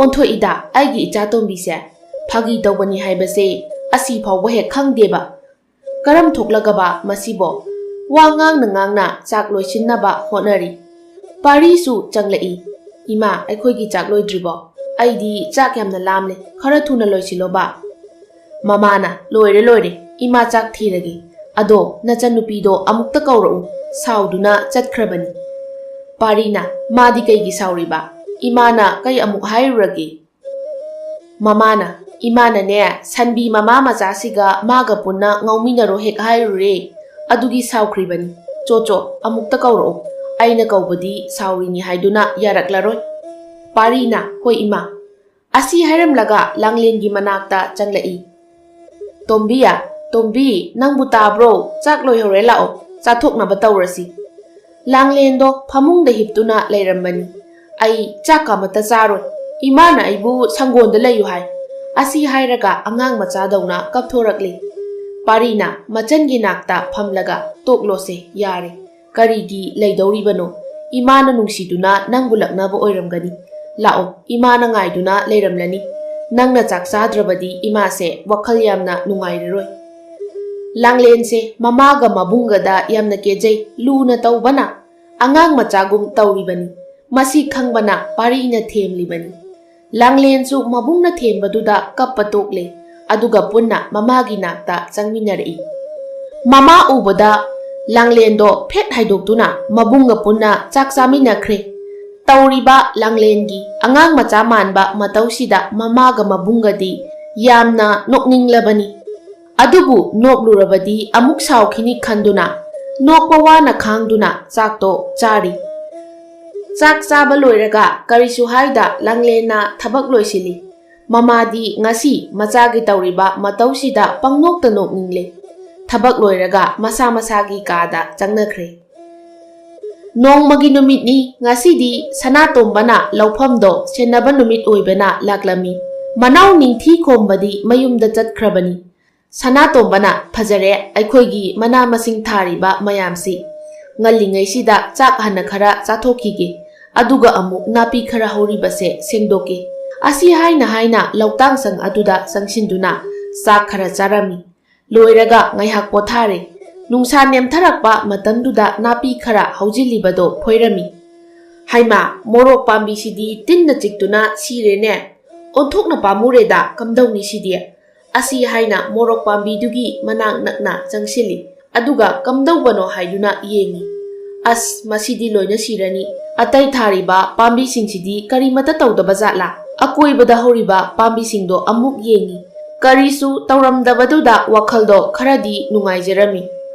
ꯑꯣꯟꯊꯣꯛꯏꯗ ꯑꯩꯒꯤ ꯏꯆꯥꯇꯣꯝꯕꯤꯁꯦ, ꯐꯥꯒꯤ ꯇꯧꯕꯅꯤ ꯍꯥꯏꯕꯁꯦ ꯑꯁꯤ ꯐꯥꯎꯕ ꯍꯦꯛ ꯈꯪꯗꯦꯕ꯫ ꯀꯔꯝ ꯊꯣꯛꯂꯒꯕ ꯃꯁꯤꯕꯣ? ꯋꯥ ꯉꯥꯡꯅ ꯉꯥꯡꯅ ꯆꯥꯛ ꯂꯣꯏꯁꯤꯟꯅꯕ ꯍꯣꯠꯅꯔꯤ꯫ ꯄꯥꯔꯤꯁꯨ ꯆꯪꯂꯛꯏ꯫ ꯏꯃꯥ, ꯑꯩꯈꯣꯏꯒꯤ ꯆꯥꯛ ꯂꯣꯏꯗ꯭ꯔꯤꯕꯣ? ꯑꯩꯗꯤ ꯆꯥꯛ ꯌꯥꯝꯅ ꯂꯥꯝꯂꯦ, ꯈꯔ ꯊꯨꯅ ꯂꯣꯏꯁꯤꯜꯂꯣꯕ꯫ ꯃꯃꯥꯅ, ꯂꯣꯏꯔꯦ ꯂꯣꯏꯔꯦ, ꯏꯃꯥ ꯆꯥꯛ ꯊꯤꯔꯒꯦ꯫ ꯑꯗꯣ ꯅꯆꯟꯅꯨꯄꯤꯗꯣ ꯑꯃꯨꯛꯇ ꯀꯧꯔꯛꯎ, ꯁꯥꯎꯗꯨꯅ ꯆꯠꯈ꯭ꯔꯕꯅꯤ꯫ ꯄꯥꯔꯤꯅ, ꯃꯥꯗꯤ ꯀꯩꯒꯤ ꯁꯥꯎꯔꯤꯕ? ꯏꯃꯥꯅ ꯀꯩ ꯑꯃꯨꯛ ꯍꯥꯏꯔꯨꯔꯒꯦ? ꯃꯃꯥꯅ, ꯏꯃꯥꯅꯅꯦ ꯁꯟꯕꯤ ꯃꯃꯥ ꯃꯆꯥꯁꯤꯒ ꯃꯥꯒ ꯄꯨꯟꯅ ꯉꯥꯎꯃꯤꯟꯅꯔꯣ ꯍꯦꯛ ꯍꯥꯏꯔꯨꯔꯦ, ꯑꯗꯨꯒꯤ ꯁꯥꯎꯈ꯭ꯔꯤꯕꯅꯤ꯫ ꯆꯣ ꯑꯃꯨꯛꯇ ꯀꯧꯔꯛꯎ, ꯑꯩꯅ ꯀꯧꯕꯗꯤ ꯁꯥꯎꯔꯤꯅꯤ ꯍꯥꯏꯗꯨꯅ ꯌꯥꯔꯛꯂꯔꯣꯏ꯫ ꯄꯥꯔꯤꯅ, ꯍꯣꯏ ꯏꯃꯥ꯫ ꯑꯁꯤ ꯍꯥꯏꯔꯝꯂꯒ ꯂꯥꯡꯂꯦꯟꯒꯤ ꯃꯅꯥꯛꯇ ꯆꯪꯂꯛꯏ꯫ ꯇꯣꯝꯕꯤꯌꯥ, ꯇꯣꯝꯕꯤ, ꯅꯪꯕꯨ ꯇꯥꯕ꯭ꯔꯣ? ꯆꯥꯛ ꯂꯣꯏꯍꯧꯔꯦ, ꯂꯥꯛꯑꯣ, ꯆꯥꯊꯣꯛꯅꯕ ꯇꯧꯔꯁꯤ꯫ ꯂꯥꯡꯂꯦꯟꯗꯣ ꯐꯃꯨꯡꯗ ꯍꯤꯞꯇꯨꯅ ꯂꯩꯔꯝꯕꯅꯤ꯫ ꯑꯩ ꯆꯥꯛ ꯑꯃꯠꯇ ꯆꯥꯔꯣꯏ, ꯏꯃꯥꯅ ꯑꯩꯕꯨ ꯁꯪꯒꯣꯟꯗ ꯂꯩꯌꯨ ꯍꯥꯏ꯫ ꯑꯁꯤ ꯍꯥꯏꯔꯒ ꯑꯉꯥꯡ ꯃꯆꯥꯗꯧꯅ ꯀꯞꯊꯣꯔꯛꯂꯤ꯫ ꯄꯥꯔꯤꯅ ꯃꯆꯟꯒꯤ ꯅꯥꯛꯇ ꯐꯝꯂꯒ, ꯇꯣꯛꯂꯣꯁꯦ, ꯌꯥꯔꯦ, ꯀꯔꯤꯒꯤ ꯂꯩꯗꯧꯔꯤꯕꯅꯣ? ꯏꯃꯥꯅ ꯅꯨꯡꯁꯤꯗꯨꯅ ꯅꯪꯕꯨ ꯂꯛꯅꯕ ꯑꯣꯏꯔꯝꯒꯅꯤ꯫ ꯂꯥꯛꯑꯣ, ꯏꯃꯥꯅ ꯉꯥꯏꯗꯨꯅ ꯂꯩꯔꯝꯂꯅꯤ꯫ ꯅꯪꯅ ꯆꯥꯛ ꯆꯥꯗ꯭ꯔꯕꯗꯤ ꯏꯃꯥꯁꯦ ꯋꯥꯈꯜ ꯌꯥꯝꯅ ꯅꯨꯡꯉꯥꯏꯔꯔꯣꯏ꯫ ꯂꯥꯡꯂꯦꯟꯁꯦ ꯃꯃꯥꯒ ꯃꯕꯨꯡꯒꯗ ꯌꯥꯝꯅ ꯀꯦꯖꯩ, ꯂꯨꯅ ꯇꯧꯕꯅ ꯑꯉꯥꯡ ꯃꯆꯥꯒꯨꯝ ꯇꯧꯔꯤꯕꯅꯤ꯫ ꯃꯁꯤ ꯈꯪꯕꯅ ꯄꯥꯔꯤꯅ ꯊꯦꯝꯂꯤꯕꯅꯤ꯫ ꯂꯥꯡꯂꯦꯟꯁꯨ ꯃꯕꯨꯡꯅ ꯊꯦꯝꯕꯗꯨꯗ ꯀꯞꯄ ꯇꯣꯛꯂꯦ, ꯑꯗꯨꯒ ꯄꯨꯟꯅ ꯃꯃꯥꯒꯤ ꯅꯥꯛꯇ ꯆꯪꯃꯤꯟꯅꯔꯛꯏ꯫ ꯃꯃꯥ ꯎꯕꯗ ꯂꯥꯡꯂꯦꯟꯗꯣ ꯐꯦꯠ ꯍꯥꯏꯗꯣꯛꯇꯨꯅ ꯃꯕꯨꯡꯒ ꯄꯨꯟꯅ ꯆꯥꯛ ꯆꯥꯃꯤꯟꯅꯈ꯭ꯔꯦ꯫ ꯇꯧꯔꯤꯕ ꯂꯥꯡꯂꯦꯟꯒꯤ ꯑꯉꯥꯡ ꯃꯆꯥ マꯟꯕ ꯃꯇꯧꯁꯤꯗ ꯃꯃꯥꯒ ꯃꯕꯨꯡꯒꯗꯤ ꯌꯥꯝꯅ ꯅꯣꯛꯅꯤꯡꯂꯕꯅꯤ꯫ ꯑꯗꯨꯕꯨ ꯅꯣꯛꯂꯨꯔꯕꯗꯤ ꯑꯃꯨꯛ ꯁꯥꯎꯈꯤꯅꯤ ꯈꯟꯗꯨꯅ ꯅꯣꯛꯄ ꯋꯥꯅ ꯈꯥꯡꯗꯨꯅ ꯆꯥꯛꯇꯣ ꯆꯥꯔꯤ꯫ ꯆꯥꯛ ꯆꯥꯕ ꯂꯣꯏꯔꯒ ꯀꯔꯤꯁꯨ ꯍꯥꯏꯗ ꯂꯥꯡꯂꯦꯟꯅ ꯊꯕꯛ ꯂꯣꯏꯁꯤꯜꯂꯤ꯫ ꯃꯃꯥꯗꯤ ꯉꯁꯤ ꯃꯆꯥꯒꯤ ꯇꯧꯔꯤꯕ ꯃꯇꯧꯁꯤꯗ ꯄꯪꯅꯣꯛꯇ ꯅꯣꯛꯅꯤꯡꯂꯦ꯫ ꯊꯕꯛ ꯂꯣꯏꯔꯒ ꯃꯁꯥ ꯃꯁꯥꯒꯤ ꯀꯥꯗ ꯆꯪꯅꯈ꯭ꯔꯦ꯫ ꯅꯣꯡꯃꯒꯤ ꯅꯨꯃꯤꯠꯅꯤ ꯉꯁꯤꯗꯤ ꯁꯅꯥꯇꯣꯝꯕꯅ ꯂꯧꯐꯝꯗꯣ ꯁꯦꯟꯅꯕ ꯅꯨꯃꯤꯠ ꯑꯣꯏꯕꯅ ꯂꯥꯛꯂꯝꯃꯤ꯫ ꯃꯅꯥꯎ ꯅꯤꯡꯊꯤ ꯈꯣꯝꯕꯗꯤ ꯃꯌꯨꯝꯗ ꯆꯠꯈ꯭ꯔꯕꯅꯤ꯫ ꯁꯅꯥꯇꯣꯝꯕꯅ, ꯐꯖꯔꯦ ꯑꯩꯈꯣꯏꯒꯤ ꯃꯅꯥ ꯃꯁꯤꯡ ꯊꯥꯔꯤꯕ ꯃꯌꯥꯝꯁꯤ, ꯉꯜꯂꯤꯉꯩꯁꯤꯗ ꯆꯥꯛ ꯍꯟꯅ ꯈꯔ ꯆꯥꯊꯣꯛꯈꯤꯒꯦ, ꯑꯗꯨꯒ ꯑꯃꯨꯛ ꯅꯥꯄꯤ ꯈꯔ ꯍꯧꯔꯤꯕꯁꯦ ꯁꯦꯡꯗꯣꯛꯀꯦ꯫ ꯑꯁꯤ ꯍꯥꯏꯅ ꯂꯧꯇꯥꯡꯁꯪ ꯑꯗꯨꯗ ꯆꯪꯁꯤꯟꯗꯨꯅ ꯆꯥꯛ ꯈꯔ ꯆꯥꯔꯝꯃꯤ꯫ ꯂꯣꯏꯔꯒ ꯉꯥꯏꯍꯥꯛ ꯄꯣꯊꯥꯔꯦ꯫ ꯅꯨꯡꯁꯥ ꯅꯦꯝꯊꯔꯛꯄ ꯃꯇꯝꯗꯨꯗ ꯅꯥꯄꯤ ꯈꯔ ꯍꯧꯖꯤꯜꯂꯤꯕꯗꯣ ꯐꯣꯏꯔꯝꯃꯤ꯫ ꯍꯩꯃꯥ, ꯃꯣꯔꯣꯛ ꯄꯥꯝꯕꯤꯁꯤꯗꯤ ꯇꯤꯟꯅ ꯆꯤꯛꯇꯨꯅ ꯁꯤꯔꯦꯅꯦ, ꯑꯣꯟꯊꯣꯛꯅ ꯄꯥꯝꯃꯨꯔꯦꯗ, ꯀꯝꯗꯧꯅꯤ ꯁꯤꯗꯤ? ꯑꯁꯤ ꯍꯥꯏꯅ ꯃꯣꯔꯣꯛ ꯄꯥꯝꯕꯤꯗꯨꯒꯤ ꯃꯅꯥꯛ ꯅꯛꯅ ꯆꯪꯁꯤꯜꯂꯤ, ꯑꯗꯨꯒ ꯀꯝꯗꯧꯕꯅꯣ ꯍꯥꯏꯗꯨꯅ ꯌꯦꯡꯉꯤ꯫ ꯑꯁ, ꯃꯁꯤꯗꯤ ꯂꯣꯏꯅ ꯁꯤꯔꯅꯤ꯫ ꯑꯇꯩ ꯊꯥꯔꯤꯕ ꯄꯥꯝꯕꯤꯁꯤꯡꯁꯤꯗꯤ ꯀꯔꯤꯃꯠꯇ ꯇꯧꯗꯕ ꯖꯥꯠꯂꯥ? ꯑꯀꯣꯏꯕꯗ ꯍꯧꯔꯤꯕ ꯄꯥꯝꯕꯤꯁꯤꯡꯗꯣ ꯑꯃꯨꯛ ꯌꯦꯡꯉꯤ꯫ ꯀꯔꯤꯁꯨ ꯇꯧꯔꯝꯗꯕꯗꯨꯗ ꯋꯥꯈꯜꯗꯣ ꯈꯔꯗꯤ ꯅꯨꯡꯉꯥꯏꯖꯔꯝꯃꯤ꯫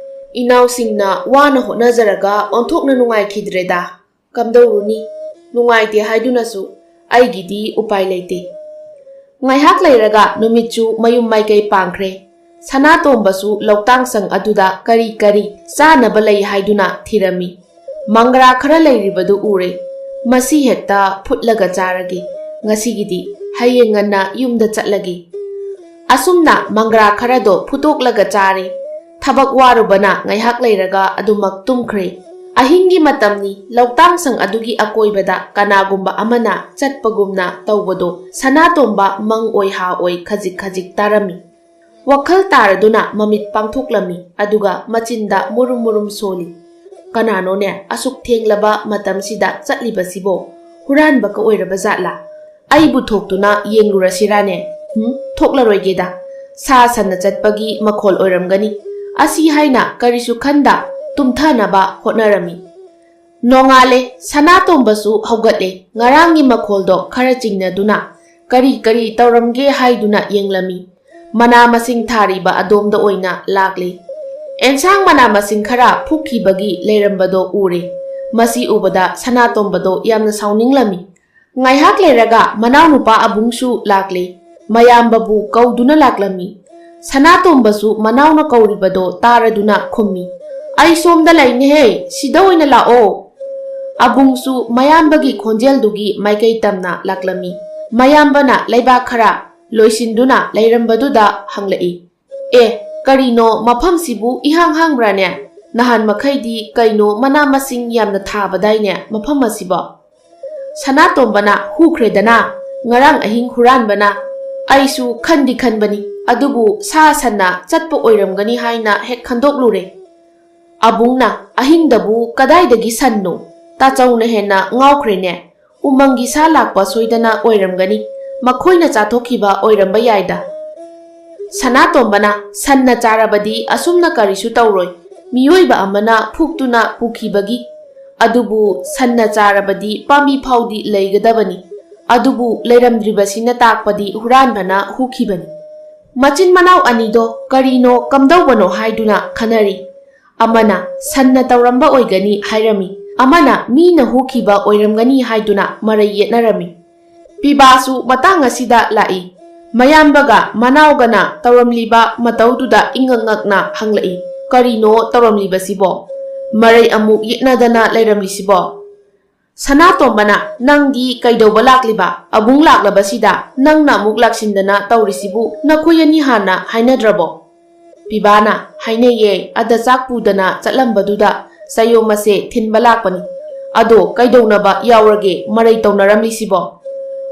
ꯏꯅꯥꯎꯁꯤꯡꯅ ꯋꯥꯅ ꯍꯣꯠꯅꯖꯔꯒ ꯑꯣꯟꯊꯣꯛꯅ ꯅꯨꯡꯉꯥꯏꯈꯤꯗ꯭ꯔꯦꯗ꯫ ꯀꯝꯗꯧꯔꯨꯅꯤ? ꯅꯨꯡꯉꯥꯏꯇꯦ ꯍꯥꯏꯗꯨꯅꯁꯨ ꯑꯩꯒꯤꯗꯤ ꯎꯄꯥꯏ ꯂꯩꯇꯦ꯫ ꯉꯥꯏꯍꯥꯛ ꯂꯩꯔꯒ ꯅꯨꯃꯤꯠꯁꯨ ꯃꯌꯨꯝ ꯃꯥꯏꯀꯩ ꯄꯥꯡꯈ꯭ꯔꯦ꯫ ꯁꯅꯥꯇꯣꯝꯕꯁꯨ ꯂꯧꯇꯥꯡꯁꯪ ꯑꯗꯨꯗ ꯀꯔꯤ ꯀꯔꯤ ꯆꯥꯅꯕ ꯂꯩ ꯍꯥꯏꯗꯨꯅ ꯊꯤꯔꯝꯃꯤ꯫ ꯃꯪꯒ꯭ꯔꯥ ꯈꯔ ꯂꯩꯔꯤꯕꯗꯨ ꯎꯔꯦ꯫ ꯃꯁꯤ ꯍꯦꯛꯇ ꯐꯨꯠꯂꯒ ꯆꯥꯔꯒꯦ꯫ ꯉꯁꯤꯒꯤꯗꯤ ꯍꯌꯦꯡ ꯉꯟꯅ ꯌꯨꯝꯗ ꯆꯠꯂꯒꯦ꯫ ꯑꯁꯨꯝꯅ ꯃꯪꯒ꯭ꯔꯥ ꯈꯔꯗꯣ ꯐꯨꯠꯇꯣꯛꯂꯒ ꯆꯥꯔꯦ꯫ ꯊꯕꯛ ꯋꯥꯔꯨꯕꯅ ꯉꯥꯏꯍꯥꯛ ꯂꯩꯔꯒ ꯑꯗꯨꯃꯛ ꯇꯨꯝꯈ꯭ꯔꯦ꯫ ꯑꯍꯤꯡꯒꯤ ꯃꯇꯝꯅꯤ꯫ ꯂꯧꯇꯥꯡꯁꯪ ꯑꯗꯨꯒꯤ ꯑꯀꯣꯏꯕꯗ ꯀꯅꯥꯒꯨꯝꯕ ꯑꯃꯅ ꯆꯠꯄꯒꯨꯝꯅ ꯇꯧꯕꯗꯣ ꯁꯅꯥꯇꯣꯝꯕ ꯃꯪ ꯑꯣꯏ ꯍꯥ ꯑꯣꯏ ꯈꯖꯤꯛ ꯈꯖꯤꯛ ꯇꯥꯔꯝꯃꯤ꯫ ꯋꯥꯈꯜ ꯇꯥꯔꯗꯨꯅ ꯃꯃꯤꯠ ꯄꯥꯡꯊꯣꯛꯂꯝꯃꯤ ꯑꯗꯨꯒ ꯃꯆꯤꯟꯗ ꯃꯨꯔꯨꯝ ꯃꯨꯔꯨꯝ ꯁꯣꯜꯂꯤ꯫ ꯀꯅꯥꯅꯣꯅꯦ ꯑꯁꯨꯛ ꯊꯦꯡꯂꯕ ꯃꯇꯝꯁꯤꯗ ꯆꯠꯂꯤꯕꯁꯤꯕꯣ? ꯍꯨꯔꯥꯟꯕꯀ ꯑꯣꯏꯔꯕ ꯖꯥꯠꯂꯥ? ꯑꯩꯕꯨ ꯊꯣꯛꯇꯨꯅ ꯌꯦꯡꯂꯨꯔꯁꯤꯔꯥꯅꯦ? ꯊꯣꯛꯂꯔꯣꯏꯒꯦꯗ꯫ ꯁꯥ ꯁꯟꯅ ꯆꯠꯄꯒꯤ ꯃꯈꯣꯜ ꯑꯣꯏꯔꯝꯒꯅꯤ꯫ ꯑꯁꯤ ꯍꯥꯏꯅ ꯀꯔꯤꯁꯨ ꯈꯟꯗ ꯇꯨꯝꯊꯅꯕ ꯍꯣꯠꯅꯔꯝꯃꯤ꯫ ꯅꯣꯡꯉꯥꯜꯂꯦ꯫ ꯁꯅꯥꯇꯣꯝꯕꯁꯨ ꯍꯧꯒꯠꯂꯦ꯫ ꯉꯔꯥꯡꯒꯤ ꯃꯈꯣꯜꯗꯣ ꯈꯔ ꯆꯤꯡꯅꯗꯨꯅ ꯀꯔꯤ ꯀꯔꯤ ꯇꯧꯔꯝꯒꯦ ꯍꯥꯏꯗꯨꯅ ꯌꯦꯡꯂꯝꯃꯤ꯫ ꯃꯅꯥ ꯃꯁꯤꯡ ꯊꯥꯔꯤꯕ ꯑꯗꯣꯝꯗ ꯑꯣꯏꯅ ꯂꯥꯛꯂꯤ꯫ ꯑꯦꯟꯁꯥꯡ ꯃꯅꯥ ꯃꯁꯤꯡ ꯈꯔ ꯐꯨꯛꯈꯤꯕꯒꯤ ꯂꯩꯔꯝꯕꯗꯣ ꯎꯔꯦ꯫ ꯃꯁꯤ ꯎꯕꯗ ꯁꯅꯥꯇꯣꯝꯕꯗꯣ ꯌꯥꯝꯅ ꯁꯥꯎꯅꯤꯡꯂꯝꯃꯤ꯫ ꯉꯥꯏꯍꯥꯛ ꯂꯩꯔꯒ ꯃꯅꯥꯎꯅꯨꯄꯥ ꯑꯕꯨꯡꯁꯨ ꯂꯥꯛꯂꯦ꯫ ꯃꯌꯥꯝꯕꯕꯨ ꯀꯧꯗꯨꯅ ꯂꯥꯛꯂꯝꯃꯤ꯫ ꯁꯅꯥꯇꯣꯝꯕꯁꯨ ꯃꯅꯥꯎꯅ ꯀꯧꯔꯤꯕꯗꯣ ꯇꯥꯔꯗꯨꯅ ꯈꯨꯝꯃꯤ꯫ ꯑꯩ ꯁꯣꯝꯗ ꯂꯩꯅꯦꯍꯦ, ꯁꯤꯗ ꯑꯣꯏꯅ ꯂꯥꯛꯑꯣ꯫ ꯑꯕꯨꯡꯁꯨ ꯃꯌꯥꯝꯕꯒꯤ ꯈꯣꯟꯖꯦꯜꯗꯨꯒꯤ ꯃꯥꯏꯀꯩ ꯇꯝꯅ ꯂꯥꯛꯂꯝꯃꯤ꯫ ꯃꯌꯥꯝꯕꯅ ꯂꯩꯕꯥꯛ ꯈꯔ ꯂꯣꯏꯁꯤꯟꯗꯨꯅ ꯂꯩꯔꯝꯕꯗꯨꯗ ꯍꯪꯂꯛꯏ꯫ ꯀꯔꯤꯅꯣ ꯃꯐꯝꯁꯤꯕꯨ ꯏꯍꯥꯡ ꯍꯥꯡꯕ꯭ꯔꯥꯅꯦ? ꯅꯍꯥꯟ ꯃꯈꯩꯗꯤ ꯀꯩꯅꯣ ꯃꯅꯥ ꯃꯁꯤꯡ ꯌꯥꯝꯅ ꯊꯥꯕꯗꯥꯏꯅꯦ ꯃꯐꯝ ꯑꯁꯤꯕꯣ? ꯁꯅꯥꯇꯣꯝꯕꯅ ꯍꯨꯈ꯭ꯔꯦꯗꯅ ꯉꯔꯥꯡ ꯑꯍꯤꯡ ꯍꯨꯔꯥꯟꯕꯅ꯫ ꯑꯩꯁꯨ ꯈꯟꯗꯤ ꯈꯟꯕꯅꯤ, ꯑꯗꯨꯕꯨ ꯁꯥ ꯁꯟꯅ ꯆꯠꯄ ꯑꯣꯏꯔꯝꯒꯅꯤ ꯍꯥꯏꯅ ꯍꯦꯛ ꯈꯟꯗꯣꯛꯂꯨꯔꯦ꯫ ꯑꯕꯨꯡꯅ ꯑꯍꯤꯡꯗꯕꯨ ꯀꯗꯥꯏꯗꯒꯤ ꯁꯟꯅꯣ? ꯇꯥꯆꯧꯅ ꯍꯦꯟꯅ ꯉꯥꯎꯈ꯭ꯔꯦꯅꯦ꯫ ꯎꯃꯪꯒꯤ ꯁꯥ ꯂꯥꯛꯄ ꯁꯣꯏꯗꯅ ꯑꯣꯏꯔꯝꯒꯅꯤ꯫ ꯃꯈꯣꯏꯅ ꯆꯥꯊꯣꯛꯈꯤꯕ ꯑꯣꯏꯔꯝꯕ ꯌꯥꯏꯗ꯫ ꯁꯅꯥꯇꯣꯝꯕꯅ ꯁꯟꯅ ꯆꯥꯔꯕꯗꯤ ꯑꯁꯨꯝꯅ ꯀꯔꯤꯁꯨ ꯇꯧꯔꯣꯏ꯫ ꯃꯤꯑꯣꯏꯕ ꯑꯃꯅ ꯐꯨꯛꯇꯨꯅ ꯄꯨꯈꯤꯕꯒꯤ꯫ ꯑꯗꯨꯕꯨ ꯁꯟꯅ ꯆꯥꯔꯕꯗꯤ ꯄꯥꯝꯕꯤ ꯐꯥꯎꯗꯤ ꯂꯩꯒꯗꯕꯅꯤ꯫ ꯑꯗꯨꯕꯨ ꯂꯩꯔꯝꯗ꯭ꯔꯤꯕꯁꯤꯅ ꯇꯥꯛꯄꯗꯤ ꯍꯨꯔꯥꯟꯕꯅ ꯍꯨꯈꯤꯕꯅꯤ꯫ ꯃꯆꯤꯟ ꯃꯅꯥꯎ ꯑꯅꯤꯗꯣ ꯀꯔꯤꯅꯣ ꯀꯝꯗꯧꯕꯅꯣ ꯍꯥꯏꯗꯨꯅ ꯈꯟꯅꯔꯤ꯫ ꯑꯃꯅ ꯁꯟꯅ ꯇꯧꯔꯝꯕ ꯑꯣꯏꯒꯅꯤ ꯍꯥꯏꯔꯝꯃꯤ꯫ ꯑꯃꯅ ꯃꯤꯅ ꯍꯨꯈꯤꯕ ꯑꯣꯏꯔꯝꯒꯅꯤ ꯍꯥꯏꯗꯨꯅ ꯃꯔꯩ ꯌꯦꯠꯅꯔꯝꯃꯤ꯫ ꯄꯤꯕꯥꯁꯨ ꯃꯇꯥꯡ ꯑꯁꯤꯗ ꯂꯥꯛꯏ꯫ ꯃꯌꯥꯝꯕꯒ ꯃꯅꯥꯎꯒꯅ ꯇꯧꯔꯝꯂꯤꯕ ꯃꯇꯧꯗꯨꯗ ꯏꯉꯛ ꯉꯛꯅ ꯍꯪꯂꯛꯏ꯫ ꯀꯔꯤꯅꯣ ꯇꯧꯔꯝꯂꯤꯕꯁꯤꯕꯣ? ꯃꯔꯩ ꯑꯃꯨꯛ ꯌꯦꯠꯅꯗꯅ ꯂꯩꯔꯝꯂꯤꯁꯤꯕꯣ? ꯁꯅꯥꯇꯣꯝꯕꯅ ꯅꯪꯗꯤ ꯀꯩꯗꯧꯕ ꯂꯥꯛꯂꯤꯕ? ꯑꯕꯨꯡ ꯂꯥꯛꯂꯕꯁꯤꯗ ꯅꯪꯅ ꯑꯃꯨꯛ ꯂꯥꯛꯁꯤꯟꯗꯅ ꯇꯧꯔꯤꯁꯤꯕꯨ ꯅꯈꯣꯏ ꯑꯅꯤ ꯍꯥꯟꯅ ꯍꯥꯏꯅꯗ꯭ꯔꯕꯣ? ꯄꯤꯕꯥꯅ ꯍꯥꯏꯅꯩꯌꯦ, ꯑꯗ ꯆꯥꯛ ꯄꯨꯗꯅ ꯆꯠꯂꯝꯕꯗꯨꯗ ꯆꯌꯣꯝ ꯑꯁꯦ ꯊꯤꯟꯕ ꯂꯥꯛꯄꯅꯤ꯫ ꯑꯗꯣ ꯀꯩꯗꯧꯅꯕ ꯌꯥꯎꯔꯒꯦ ꯃꯔꯩ ꯇꯧꯅꯔꯝꯂꯤꯁꯤꯕꯣ?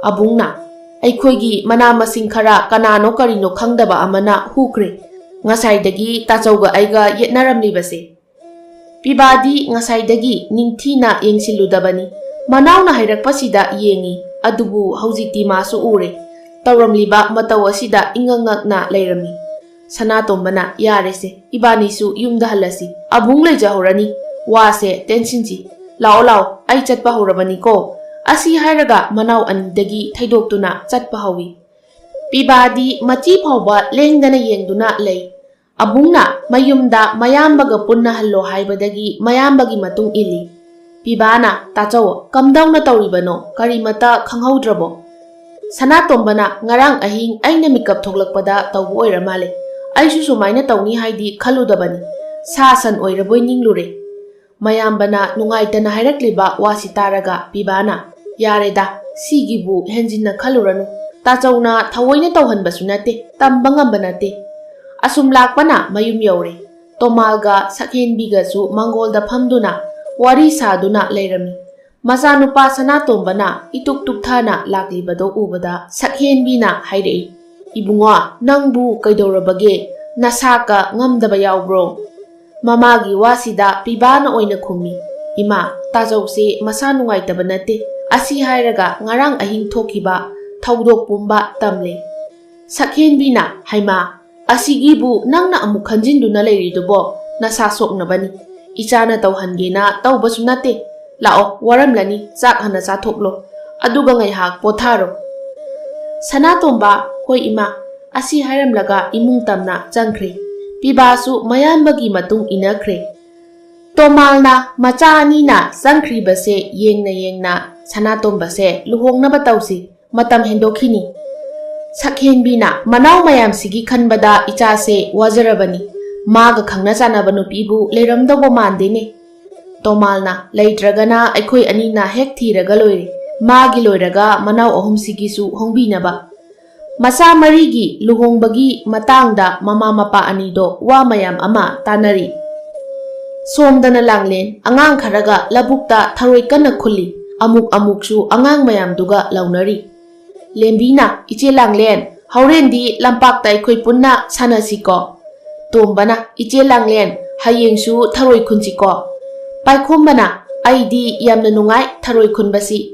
ꯑꯕꯨꯡꯅ ꯑꯩꯈꯣꯏꯒꯤ ꯃꯅꯥ ꯃꯁꯤꯡ ꯈꯔ ꯀꯅꯥꯅꯣ ꯀꯔꯤꯅꯣ ꯈꯪꯗꯕ ꯑꯃꯅ ꯍꯨꯈ꯭ꯔꯦ꯫ ꯉꯁꯥꯏꯗꯒꯤ ꯇꯥꯆꯧꯒ ꯑꯩꯒ ꯌꯦꯠꯅꯔꯝꯂꯤꯕꯁꯦ꯫ ꯄꯤꯕꯥꯗꯤ ꯉꯁꯥꯏꯗꯒꯤ ꯅꯤꯡꯊꯤꯅ ꯌꯦꯡꯁꯤꯜꯂꯨꯗꯕꯅꯤ꯫ ꯃꯅꯥꯎꯅ ꯍꯥꯏꯔꯛꯄꯁꯤꯗ ꯌꯦꯡꯉꯤ꯫ ꯑꯗꯨꯕꯨ ꯍꯧꯖꯤꯛꯇꯤ ꯃꯥꯁꯨ ꯎꯔꯦ꯫ ꯇꯧꯔꯝꯂꯤꯕ ꯃꯇꯧ ꯑꯁꯤꯗ ꯏꯉꯛ ꯉꯛꯅ ꯂꯩꯔꯝꯃꯤ꯫ ꯁꯅꯥꯇꯣꯝꯕꯅ ꯌꯥꯔꯦꯁꯦ, ꯏꯕꯥꯅꯤꯁꯨ ꯌꯨꯝꯗ ꯍꯜꯂꯁꯤ꯫ ꯑꯕꯨꯡ ꯂꯩꯖꯍꯧꯔꯅꯤ꯫ ꯋꯥꯁꯦ ꯇꯦꯟꯁꯤꯟꯁꯤ꯫ ꯂꯥꯛꯑꯣ ꯂꯥꯛꯑꯣ, ꯑꯩ ꯆꯠꯄ ꯍꯧꯔꯕꯅꯤꯀꯣ꯫ ꯑꯁꯤ ꯍꯥꯏꯔꯒ ꯃꯅꯥꯎ ꯑꯅꯤꯗꯒꯤ ꯊꯩꯗꯣꯛꯇꯨꯅ ꯆꯠꯄ ꯍꯧꯏ꯫ ꯄꯤꯕꯥꯗꯤ ꯃꯆꯤ ꯐꯥꯎꯕ ꯂꯦꯡꯗꯅ ꯌꯦꯡꯗꯨꯅ ꯂꯩ꯫ ꯑꯕꯨꯡꯅ ꯃꯌꯨꯝꯗ ꯃꯌꯥꯝꯕꯒ ꯄꯨꯟꯅ ꯍꯜꯂꯣ ꯍꯥꯏꯕꯗꯒꯤ ꯃꯌꯥꯝꯕꯒꯤ ꯃꯇꯨꯡ ꯏꯜꯂꯤ꯫ ꯄꯤꯕꯥꯅ ꯇꯥꯆꯧ ꯀꯝꯗꯧꯅ ꯇꯧꯔꯤꯕꯅꯣ? ꯀꯔꯤꯃꯠꯇ ꯈꯪꯍꯧꯗ꯭ꯔꯕꯣ? ꯁꯅꯥꯇꯣꯝꯕꯅ ꯉꯔꯥꯡ ꯑꯍꯤꯡ ꯑꯩꯅ ꯃꯤꯀꯞ ꯊꯣꯛꯂꯛꯄꯗ ꯇꯧꯕ ꯑꯣꯏꯔ ꯃꯥꯜꯂꯦ꯫ ꯑꯩꯁꯨ ꯁꯨꯃꯥꯏꯅ ꯇꯧꯅꯤ ꯍꯥꯏꯗꯤ ꯈꯜꯂꯨꯗꯕꯅꯤ꯫ ꯁꯥ ꯁꯟ ꯑꯣꯏꯔꯕꯣꯏ ꯅꯤꯡꯂꯨꯔꯦ꯫ ꯃꯌꯥꯝꯕꯅ ꯅꯨꯡꯉꯥꯏꯇꯅ ꯍꯥꯏꯔꯛꯂꯤꯕ ꯋꯥꯁꯤ ꯇꯥꯔꯒ ꯄꯤꯕꯥꯅ ꯌꯥꯔꯦꯗ, ꯁꯤꯒꯤꯕꯨ ꯍꯦꯟꯖꯤꯟꯅ ꯈꯜꯂꯨꯔꯅꯨ꯫ ꯇꯥꯆꯧꯅ ꯊꯑꯣꯏꯅ ꯇꯧꯍꯟꯕꯁꯨ ꯅꯠꯇꯦ, ꯇꯝꯕ ꯉꯝꯕ ꯅꯠꯇꯦ꯫ ꯑꯁꯨꯝ ꯂꯥꯛꯄꯅ ꯃꯌꯨꯝ ꯌꯧꯔꯦ꯫ ꯇꯣꯃꯥꯜꯒ ꯁꯛꯍꯦꯟꯕꯤꯒꯁꯨ ꯃꯥꯡꯒꯣꯜꯗ ꯐꯝꯗꯨꯅ ꯋꯥꯔꯤ ꯁꯥꯗꯨꯅ ꯂꯩꯔꯝꯃꯤ꯫ ꯃꯆꯥꯅꯨꯄꯥ ꯁꯅꯥꯇꯣꯝꯕꯅ ꯏꯇꯨꯛ ꯇꯨꯛꯊꯥꯅ ꯂꯥꯛꯂꯤꯕꯗꯣ ꯎꯕꯗ ꯁꯛꯍꯦꯟꯕꯤꯅ ꯍꯥꯏꯔꯛꯏ꯫ ꯏꯕꯨꯡꯉꯣ, ꯅꯪꯕꯨ ꯀꯩꯗꯧꯔꯕꯒꯦ? ꯅꯁꯥꯀ ꯉꯝꯗꯕ ꯌꯥꯎꯕ꯭ꯔꯣ? ꯃꯃꯥꯒꯤ ꯋꯥꯁꯤꯗ ꯄꯤꯕꯥꯅ ꯑꯣꯏꯅ ꯈꯨꯝꯃꯤ꯫ ꯏꯃꯥ, ꯇꯥꯆꯧꯁꯦ ꯃꯁꯥ ꯅꯨꯡꯉꯥꯏꯇꯕ ꯅꯠꯇꯦ꯫ ꯑꯁꯤ ꯍꯥꯏꯔꯒ ꯉꯔꯥꯡ ꯑꯍꯤꯡ ꯊꯣꯛꯈꯤꯕ ꯊꯧꯗꯣꯛ ꯄꯨꯝꯕ ꯇꯝꯂꯦ꯫ ꯁꯛꯍꯦꯟꯕꯤꯅ ꯍꯩꯃꯥ, ꯑꯁꯤꯒꯤꯕꯨ ꯅꯪꯅ ꯑꯃꯨꯛ ꯈꯟꯖꯤꯟꯗꯨꯅ ꯂꯩꯔꯤꯗꯨꯕꯣ? ꯅꯁꯥ ꯁꯣꯛꯅꯕꯅꯤ꯫ ꯏꯆꯥꯅ ꯇꯧꯍꯟꯒꯦꯅ ꯇꯧꯕꯁꯨ ꯅꯠꯇꯦ꯫ ꯂꯥꯛꯑꯣ, ꯋꯥꯔꯝꯂꯅꯤ, ꯆꯥꯛ ꯍꯥꯟꯅ ꯆꯥꯊꯣꯛꯂꯣ, ꯑꯗꯨꯒ ꯉꯥꯏꯍꯥꯛ ꯄꯣꯊꯥꯔꯣ꯫ ꯁꯅꯥꯇꯣꯝꯕ ꯍꯣꯏ ꯏꯃꯥ, ꯑꯁꯤ ꯍꯥꯏꯔꯝꯂꯒ ꯏꯃꯨꯡ ꯇꯝꯅ ꯆꯪꯈ꯭ꯔꯦ꯫ ꯄꯤꯕꯥꯁꯨ ꯃꯌꯥꯝꯕꯒꯤ ꯃꯇꯨꯡ ꯏꯟꯅꯈ꯭ꯔꯦ꯫ ꯇꯣꯃꯥꯜꯅ ꯃꯆꯥ ꯑꯅꯤꯅ ꯆꯪꯈ꯭ꯔꯤꯕꯁꯦ ꯌꯦꯡꯅ ꯁꯅꯥꯇꯣꯝꯕꯁꯦ ꯂꯨꯍꯣꯡꯅꯕ ꯇꯧꯁꯤ, ꯃꯇꯝ ꯍꯦꯟꯗꯣꯛꯈꯤꯅꯤ꯫ ꯁꯛꯍꯦꯟꯕꯤꯅ ꯃꯅꯥꯎ ꯃꯌꯥꯝꯁꯤꯒꯤ ꯈꯟꯕꯗ ꯏꯆꯥꯁꯦ ꯋꯥꯖꯔꯕꯅꯤ, ꯃꯥꯒ ꯈꯪꯅ ꯆꯥꯟꯅꯕ ꯅꯨꯄꯤꯕꯨ ꯂꯩꯔꯝꯗꯧꯕ ꯃꯥꯟꯗꯦꯅꯦ꯫ ꯇꯣꯃꯥꯜꯅ ꯂꯩꯇ꯭ꯔꯒꯅ ꯑꯩꯈꯣꯏ ꯑꯅꯤꯅ ꯍꯦꯛ ꯊꯤꯔꯒ ꯂꯣꯏꯔꯦ, ꯃꯥꯒꯤ ꯂꯣꯏꯔꯒ ꯃꯅꯥꯎ ꯑꯍꯨꯝꯁꯤꯒꯤꯁꯨ ꯍꯣꯡꯕꯤꯅꯕ꯫ ꯃꯆꯥ ꯃꯔꯤꯒꯤ ꯂꯨꯍꯣꯡꯕꯒꯤ ꯃꯇꯥꯡꯗ ꯃꯃꯥ ꯃꯄꯥ ꯑꯅꯤꯗꯣ ꯋꯥ ꯃꯌꯥꯝ ꯑꯃ ꯇꯥꯟꯅꯔꯤ꯫ ꯁꯣꯝꯗꯅ ꯂꯥꯡꯂꯦꯟ ꯑꯉꯥꯡ ꯈꯔꯒ ꯂꯧꯕꯨꯛꯇ ꯊꯔꯣꯏ ꯀꯟꯅ ꯈꯨꯜꯂꯤ, ꯑꯃꯨꯛꯁꯨ ꯑꯉꯥꯡ ꯃꯌꯥꯝꯗꯨꯒ ꯂꯧꯅꯔꯤ꯫ ꯂꯦꯝꯕꯤꯅ ꯏꯆꯦ ꯂꯥꯡꯂꯦꯟ, ꯍꯧꯔꯦꯟꯗꯤ ꯂꯝꯄꯥꯛꯇ ꯑꯩꯈꯣꯏ ꯄꯨꯟꯅ ꯁꯥꯟꯅꯁꯤꯀꯣ꯫ ꯇꯣꯝꯕꯅ ꯏꯆꯦ ꯂꯥꯡꯂꯦꯟ, ꯍꯌꯦꯡꯁꯨ ꯊꯔꯣꯏ ꯈꯨꯟꯁꯤꯀꯣ꯫ ꯄꯥꯏꯈꯣꯝꯕꯅ ꯑꯩꯗꯤ ꯌꯥꯝꯅ ꯅꯨꯡꯉꯥꯏ ꯊꯔꯣꯏ ꯈꯨꯟꯕꯁꯤ꯫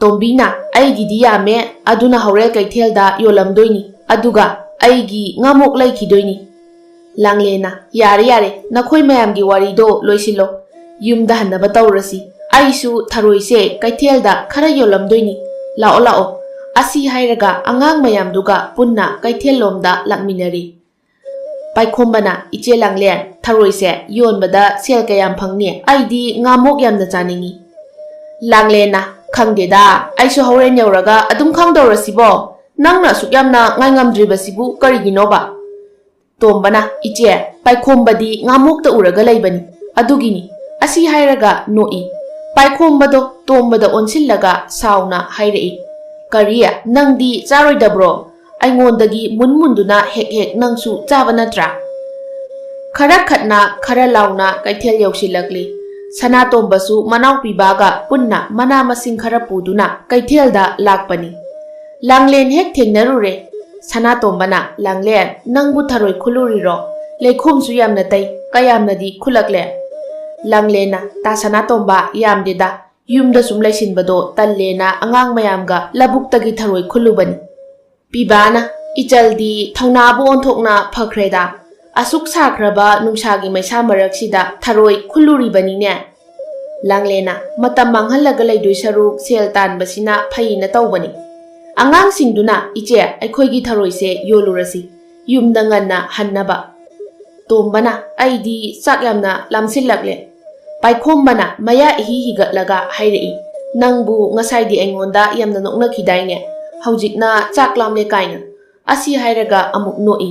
ꯇꯣꯝꯕꯤꯅ ꯑꯩꯒꯤꯗꯤ ꯌꯥꯝꯃꯦ, ꯑꯗꯨꯅ ꯍꯧꯔꯦꯟ ꯀꯩꯊꯦꯜꯗ ꯌꯣꯜꯂꯝꯗꯣꯏꯅꯤ, ꯑꯗꯨꯒ ꯑꯩꯒꯤ ꯉꯥꯃꯨꯛ ꯂꯩꯈꯤꯗꯣꯏꯅꯤ꯫ ꯂꯥꯡꯂꯦꯟꯅ ꯌꯥꯔꯦ ꯅꯈꯣꯏ ꯃꯌꯥꯝꯒꯤ ꯋꯥꯔꯤꯗꯣ ꯂꯣꯏꯁꯤꯜꯂꯣ, ꯌꯨꯝꯗ ꯍꯟꯅꯕ ꯇꯧꯔꯁꯤ, ꯑꯩꯁꯨ ꯊꯔꯣꯏꯁꯦ ꯀꯩꯊꯦꯜꯗ ꯈꯔ ꯌꯣꯜꯂꯝꯗꯣꯏꯅꯤ, ꯂꯥꯛꯑꯣ꯫ ꯑꯁꯤ ꯍꯥꯏꯔꯒ ꯑꯉꯥꯡ ꯃꯌꯥꯝꯗꯨꯒ ꯄꯨꯟꯅ ꯀꯩꯊꯦꯜꯂꯣꯝꯗ ꯂꯥꯛꯃꯤꯟꯅꯔꯤ꯫ ꯄꯥꯏꯈꯣꯝꯕꯅ ꯏꯆꯦ ꯂꯥꯡꯂꯦꯟ, ꯊꯔꯣꯏꯁꯦ ꯌꯣꯟꯕꯗ ꯁꯦꯜ ꯀꯌꯥꯝ ꯐꯪꯅꯤ? ꯑꯩꯗꯤ ꯉꯥꯃꯨꯛ ꯌꯥꯝꯅ ꯆꯥꯅꯤꯡꯉꯤ꯫ ꯂꯥꯡꯂꯦꯟꯅ ꯈꯪꯗꯦꯗ, ꯑꯩꯁꯨ ꯍꯧꯔꯦꯟ ꯌꯧꯔꯒ ꯑꯗꯨꯝ ꯈꯪꯗꯧꯔꯁꯤꯕꯣ, ꯅꯪꯅ ꯑꯁꯨꯛ ꯌꯥꯝꯅ ꯉꯥꯏꯉꯝꯗ꯭ꯔꯤꯕꯁꯤꯕꯨ ꯀꯔꯤꯒꯤꯅꯣꯕ? ꯇꯣꯝꯕꯅ ꯏꯆꯦ, ꯄꯥꯏꯈꯣꯝꯕꯗꯤ ꯉꯥꯃꯨꯛꯇ ꯎꯔꯒ ꯂꯩꯕꯅꯤ, ꯑꯗꯨꯒꯤꯅꯤ꯫ ꯑꯁꯤ ꯍꯥꯏꯔꯒ ꯅꯣꯛꯏ꯫ ꯄꯥꯏꯈꯣꯝꯕꯗꯣ ꯇꯣꯝꯕꯗ ꯑꯣꯟꯁꯤꯜꯂꯒ ꯁꯥꯎꯅ ꯍꯥꯏꯔꯛꯏ, ꯀꯔꯤ, ꯅꯪꯗꯤ ꯆꯥꯔꯣꯏꯗꯕ꯭ꯔꯣ? ꯑꯩꯉꯣꯟꯗꯒꯤ ꯃꯨꯟꯗꯨꯅ ꯍꯦꯛ ꯅꯪꯁꯨ ꯆꯥꯕ ꯅꯠꯇ꯭ꯔꯥ? ꯈꯔ ꯈꯠꯅ ꯈꯔ ꯂꯥꯎꯅ ꯀꯩꯊꯦꯜ ꯌꯧꯁꯤꯜꯂꯛꯂꯤ꯫ ꯁꯅꯥꯇꯣꯝꯕꯁꯨ ꯃꯅꯥꯎꯄꯤꯕꯥꯒ ꯄꯨꯟꯅ ꯃꯅꯥ ꯃꯁꯤꯡ ꯈꯔ ꯄꯨꯗꯨꯅ ꯀꯩꯊꯦꯜꯗ ꯂꯥꯛꯄꯅꯤ꯫ ꯂꯥꯡꯂꯦꯟ ꯍꯦꯛ ꯊꯦꯡꯅꯔꯨꯔꯦ꯫ ꯁꯅꯥꯇꯣꯝꯕꯅ ꯂꯥꯡꯂꯦꯟ, ꯅꯪꯕꯨ ꯊꯔꯣꯏ ꯈꯨꯜꯂꯨꯔꯤꯔꯣ? ꯂꯩꯈꯣꯝꯁꯨ ꯌꯥꯝꯅ ꯇꯩ, ꯀꯌꯥꯝꯅꯗꯤ ꯈꯨꯜꯂꯛꯂꯦ? ꯂꯥꯡꯂꯦꯟꯅ ꯇꯥ ꯁꯅꯥꯇꯣꯝꯕ, ꯌꯥꯝꯗꯦꯗ, ꯌꯨꯝꯗ ꯁꯨꯝ ꯂꯩꯁꯤꯟꯕꯗꯣ ꯇꯜꯂꯦꯅ ꯑꯉꯥꯡ ꯃꯌꯥꯝꯒ ꯂꯧꯕꯨꯛꯇꯒꯤ ꯊꯔꯣꯏ ꯈꯨꯜꯂꯨꯕꯅꯤ꯫ ꯄꯤꯕꯥꯅ ꯏꯆꯜꯗꯤ ꯊꯧꯅꯥꯕꯨ ꯑꯣꯟꯊꯣꯛꯅ ꯐꯈ꯭ꯔꯦꯗ, ꯑꯁꯨꯛ ꯁꯥꯈ꯭ꯔꯕ ꯅꯨꯡꯁꯥꯒꯤ ꯃꯩꯁꯥ ꯃꯔꯛꯁꯤꯗ ꯊꯔꯣꯏ ꯈꯨꯜꯂꯨꯔꯤꯕꯅꯤꯅꯦ꯫ ꯂꯥꯡꯂꯦꯟꯅ ꯃꯇꯝ ꯃꯥꯡꯍꯜꯂꯒ ꯂꯩꯗꯣꯏ ꯁꯔꯨꯛ ꯁꯦꯜ ꯇꯥꯟꯕꯁꯤꯅ ꯐꯩꯅ ꯇꯧꯕꯅꯤ꯫ ꯑꯉꯥꯡꯁꯤꯡꯗꯨꯅ ꯏꯆꯦ, ꯑꯩꯈꯣꯏꯒꯤ ꯊꯔꯣꯏꯁꯦ ꯌꯣꯜꯂꯨꯔꯁꯤ, ꯌꯨꯝꯗ ꯉꯟꯅ ꯍꯟꯅꯕ꯫ ꯇꯣꯝꯕꯅ ꯑꯩꯗꯤ ꯆꯥꯛ ꯌꯥꯝꯅ ꯂꯥꯝꯁꯤꯜꯂꯛꯂꯦ꯫ ꯄꯥꯏꯈꯣꯝꯕꯅ ꯃꯌꯥ ꯏꯍꯤ ꯍꯤꯒꯠꯂꯒ ꯍꯥꯏꯔꯛꯏ, ꯅꯪꯕꯨ ꯉꯁꯥꯏꯗꯤ ꯑꯩꯉꯣꯟꯗ ꯌꯥꯝꯅ ꯅꯣꯛꯅꯈꯤꯗꯥꯏꯅꯦ, ꯍꯧꯖꯤꯛꯅ ꯆꯥꯛ ꯂꯥꯝꯂꯦ ꯀꯥꯏꯅ꯫ ꯑꯁꯤ ꯍꯥꯏꯔꯒ ꯑꯃꯨꯛ ꯅꯣꯛꯏ꯫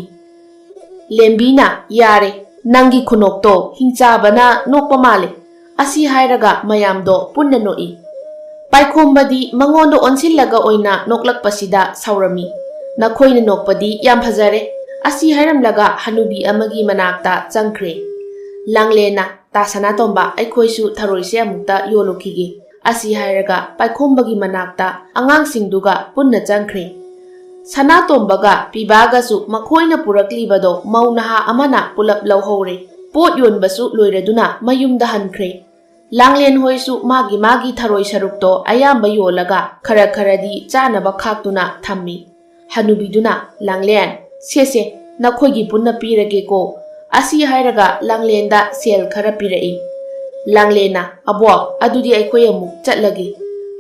ꯂꯦꯝꯕꯤꯅ ꯌꯥꯔꯦ, ꯅꯪꯒꯤ ꯈꯨꯅꯣꯛꯇꯣ ꯍꯤꯡꯆꯥꯕꯅ ꯅꯣꯛꯄ ꯃꯥꯜꯂꯦ꯫ ꯑꯁꯤ ꯍꯥꯏꯔꯒ ꯃꯌꯥꯝꯗꯣ ꯄꯨꯟꯅ ꯅꯣꯛꯏ꯫ ꯄꯥꯏꯈꯣꯝꯕꯗꯤ ꯃꯉꯣꯟꯗ ꯑꯣꯟꯁꯤꯜꯂꯒ ꯑꯣꯏꯅ ꯅꯣꯛꯂꯛꯄꯁꯤꯗ ꯁꯥꯎꯔꯝꯃꯤ꯫ ꯅꯈꯣꯏꯅ ꯅꯣꯛꯄꯗꯤ ꯌꯥꯝ ꯐꯖꯔꯦ꯫ ꯑꯁꯤ ꯍꯥꯏꯔꯝꯂꯒ ꯍꯅꯨꯕꯤ ꯑꯃꯒꯤ ꯃꯅꯥꯛꯇ ꯆꯪꯈ꯭ꯔꯦ꯫ ꯂꯥꯡꯂꯦꯟꯅ ꯇꯥ ꯁꯅꯥꯇꯣꯝꯕ, ꯑꯩꯈꯣꯏꯁꯨ ꯊꯔꯣꯏꯁꯦ ꯑꯃꯨꯛꯇ ꯌꯣꯜꯂꯨꯈꯤꯒꯦ꯫ ꯑꯁꯤ ꯍꯥꯏꯔꯒ ꯄꯥꯏꯈꯣꯝꯕꯒꯤ ꯃꯅꯥꯛꯇ ꯑꯉꯥꯡꯁꯤꯡꯗꯨꯒ ꯄꯨꯟꯅ ꯆꯪꯈ꯭ꯔꯦ꯫ ꯁꯅꯥꯇꯣꯝꯕꯒ ꯄꯤꯕꯥꯒꯁꯨ ꯃꯈꯣꯏꯅ ꯄꯨꯔꯛꯂꯤꯕꯗꯣ ꯃꯧ ꯅꯍꯥ ꯑꯃꯅ ꯄꯨꯂꯞ ꯂꯧꯍꯧꯔꯦ꯫ ꯄꯣꯠ ꯌꯣꯟꯕꯁꯨ ꯂꯣꯏꯔꯗꯨꯅ ꯃꯌꯨꯝꯗ ꯍꯟꯈ꯭ꯔꯦ꯫ ꯂꯥꯡꯂꯦꯟ ꯍꯣꯏꯁꯨ ꯃꯥꯒꯤ ꯊꯔꯣꯏ ꯁꯔꯨꯛꯇꯣ ꯑꯌꯥꯝꯕ ꯌꯣꯜꯂꯒ ꯈꯔꯗꯤ ꯆꯥꯅꯕ ꯈꯥꯛꯇꯨꯅ ꯊꯝꯃꯤ꯫ ꯍꯅꯨꯕꯤꯗꯨꯅ ꯂꯥꯡꯂꯦꯟ, ꯁꯦ ꯅꯈꯣꯏꯒꯤ ꯄꯨꯟꯅ ꯄꯤꯔꯒꯦꯀꯣ꯫ ꯑꯁꯤ ꯍꯥꯏꯔꯒ ꯂꯥꯡꯂꯦꯟꯗ ꯁꯦꯜ ꯈꯔ ꯄꯤꯔꯛꯏ꯫ ꯂꯥꯡꯂꯦꯟꯅ ꯑꯕꯣꯛ, ꯑꯗꯨꯗꯤ ꯑꯩꯈꯣꯏ ꯑꯃꯨꯛ ꯆꯠꯂꯒꯦ꯫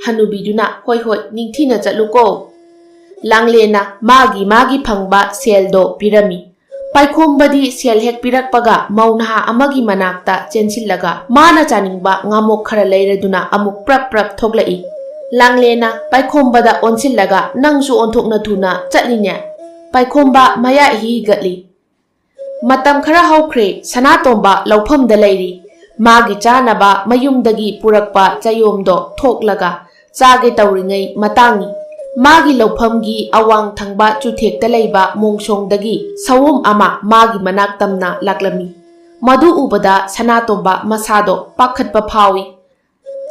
ꯍꯅꯨꯕꯤꯗꯨꯅ ꯍꯣꯏ ꯅꯤꯡꯊꯤꯅ ꯆꯠꯂꯨꯀꯣ꯫ ꯂꯥꯡꯂꯦꯟꯅ ꯃꯥꯒꯤ ꯐꯪꯕ ꯁꯦꯜꯗꯣ ꯄꯤꯔꯝꯃꯤ꯫ ꯄꯥꯏꯈꯣꯝꯕꯗꯤ ꯁꯦꯜ ꯍꯦꯛ ꯄꯤꯔꯛꯄꯒ ꯃꯧ ꯅꯍꯥ ꯑꯃꯒꯤ ꯃꯅꯥꯛꯇ ꯆꯦꯟꯁꯤꯜꯂꯒ ꯃꯥꯅ ꯆꯥꯅꯤꯡꯕ ꯉꯥꯃꯣꯛ ꯈꯔ ꯂꯩꯔꯗꯨꯅ ꯑꯃꯨꯛ ꯄ꯭ꯔꯞ ꯊꯣꯛꯂꯛꯏ꯫ ꯂꯥꯡꯂꯦꯟꯅ ꯄꯥꯏꯈꯣꯝꯕꯗ ꯑꯣꯟꯁꯤꯜꯂꯒ ꯅꯪꯁꯨ ꯑꯣꯟꯊꯣꯛꯅ ꯊꯨꯅ ꯆꯠꯂꯤꯅꯦ꯫ ꯄꯥꯏꯈꯣꯝꯕ ꯃꯌꯥ ꯏꯍꯤ ꯍꯤꯒꯠꯂꯤ꯫ ꯃꯇꯝ ꯈꯔ ꯍꯧꯈ꯭ꯔꯦ꯫ ꯁꯅꯥꯇꯣꯝꯕ ꯂꯧꯐꯝꯗ ꯂꯩꯔꯤ꯫ ꯃꯥꯒꯤ ꯆꯥꯅꯕ ꯃꯌꯨꯝꯗꯒꯤ ꯄꯨꯔꯛꯄ ꯆꯌꯣꯝꯗꯣ ꯊꯣꯛꯂꯒ ꯆꯥꯒꯦ ꯇꯧꯔꯤꯉꯩ ꯃꯇꯥꯡꯅꯤ꯫ ꯃꯥꯒꯤ ꯂꯧꯐꯝꯒꯤ ꯑꯋꯥꯡ ꯊꯪꯕ ꯆꯨꯊꯦꯛꯇ ꯂꯩꯕ ꯃꯣꯡꯁꯣꯡꯗꯒꯤ ꯁꯑꯣꯝ ꯑꯃ ꯃꯥꯒꯤ ꯃꯅꯥꯛ ꯇꯝꯅ ꯂꯥꯛꯂꯝꯃꯤ꯫ ꯃꯗꯨ ꯎꯕꯗ ꯁꯅꯥꯇꯣꯝꯕ ꯃꯁꯥꯗꯣ ꯄꯥꯈꯠꯄ ꯐꯥꯎꯏ꯫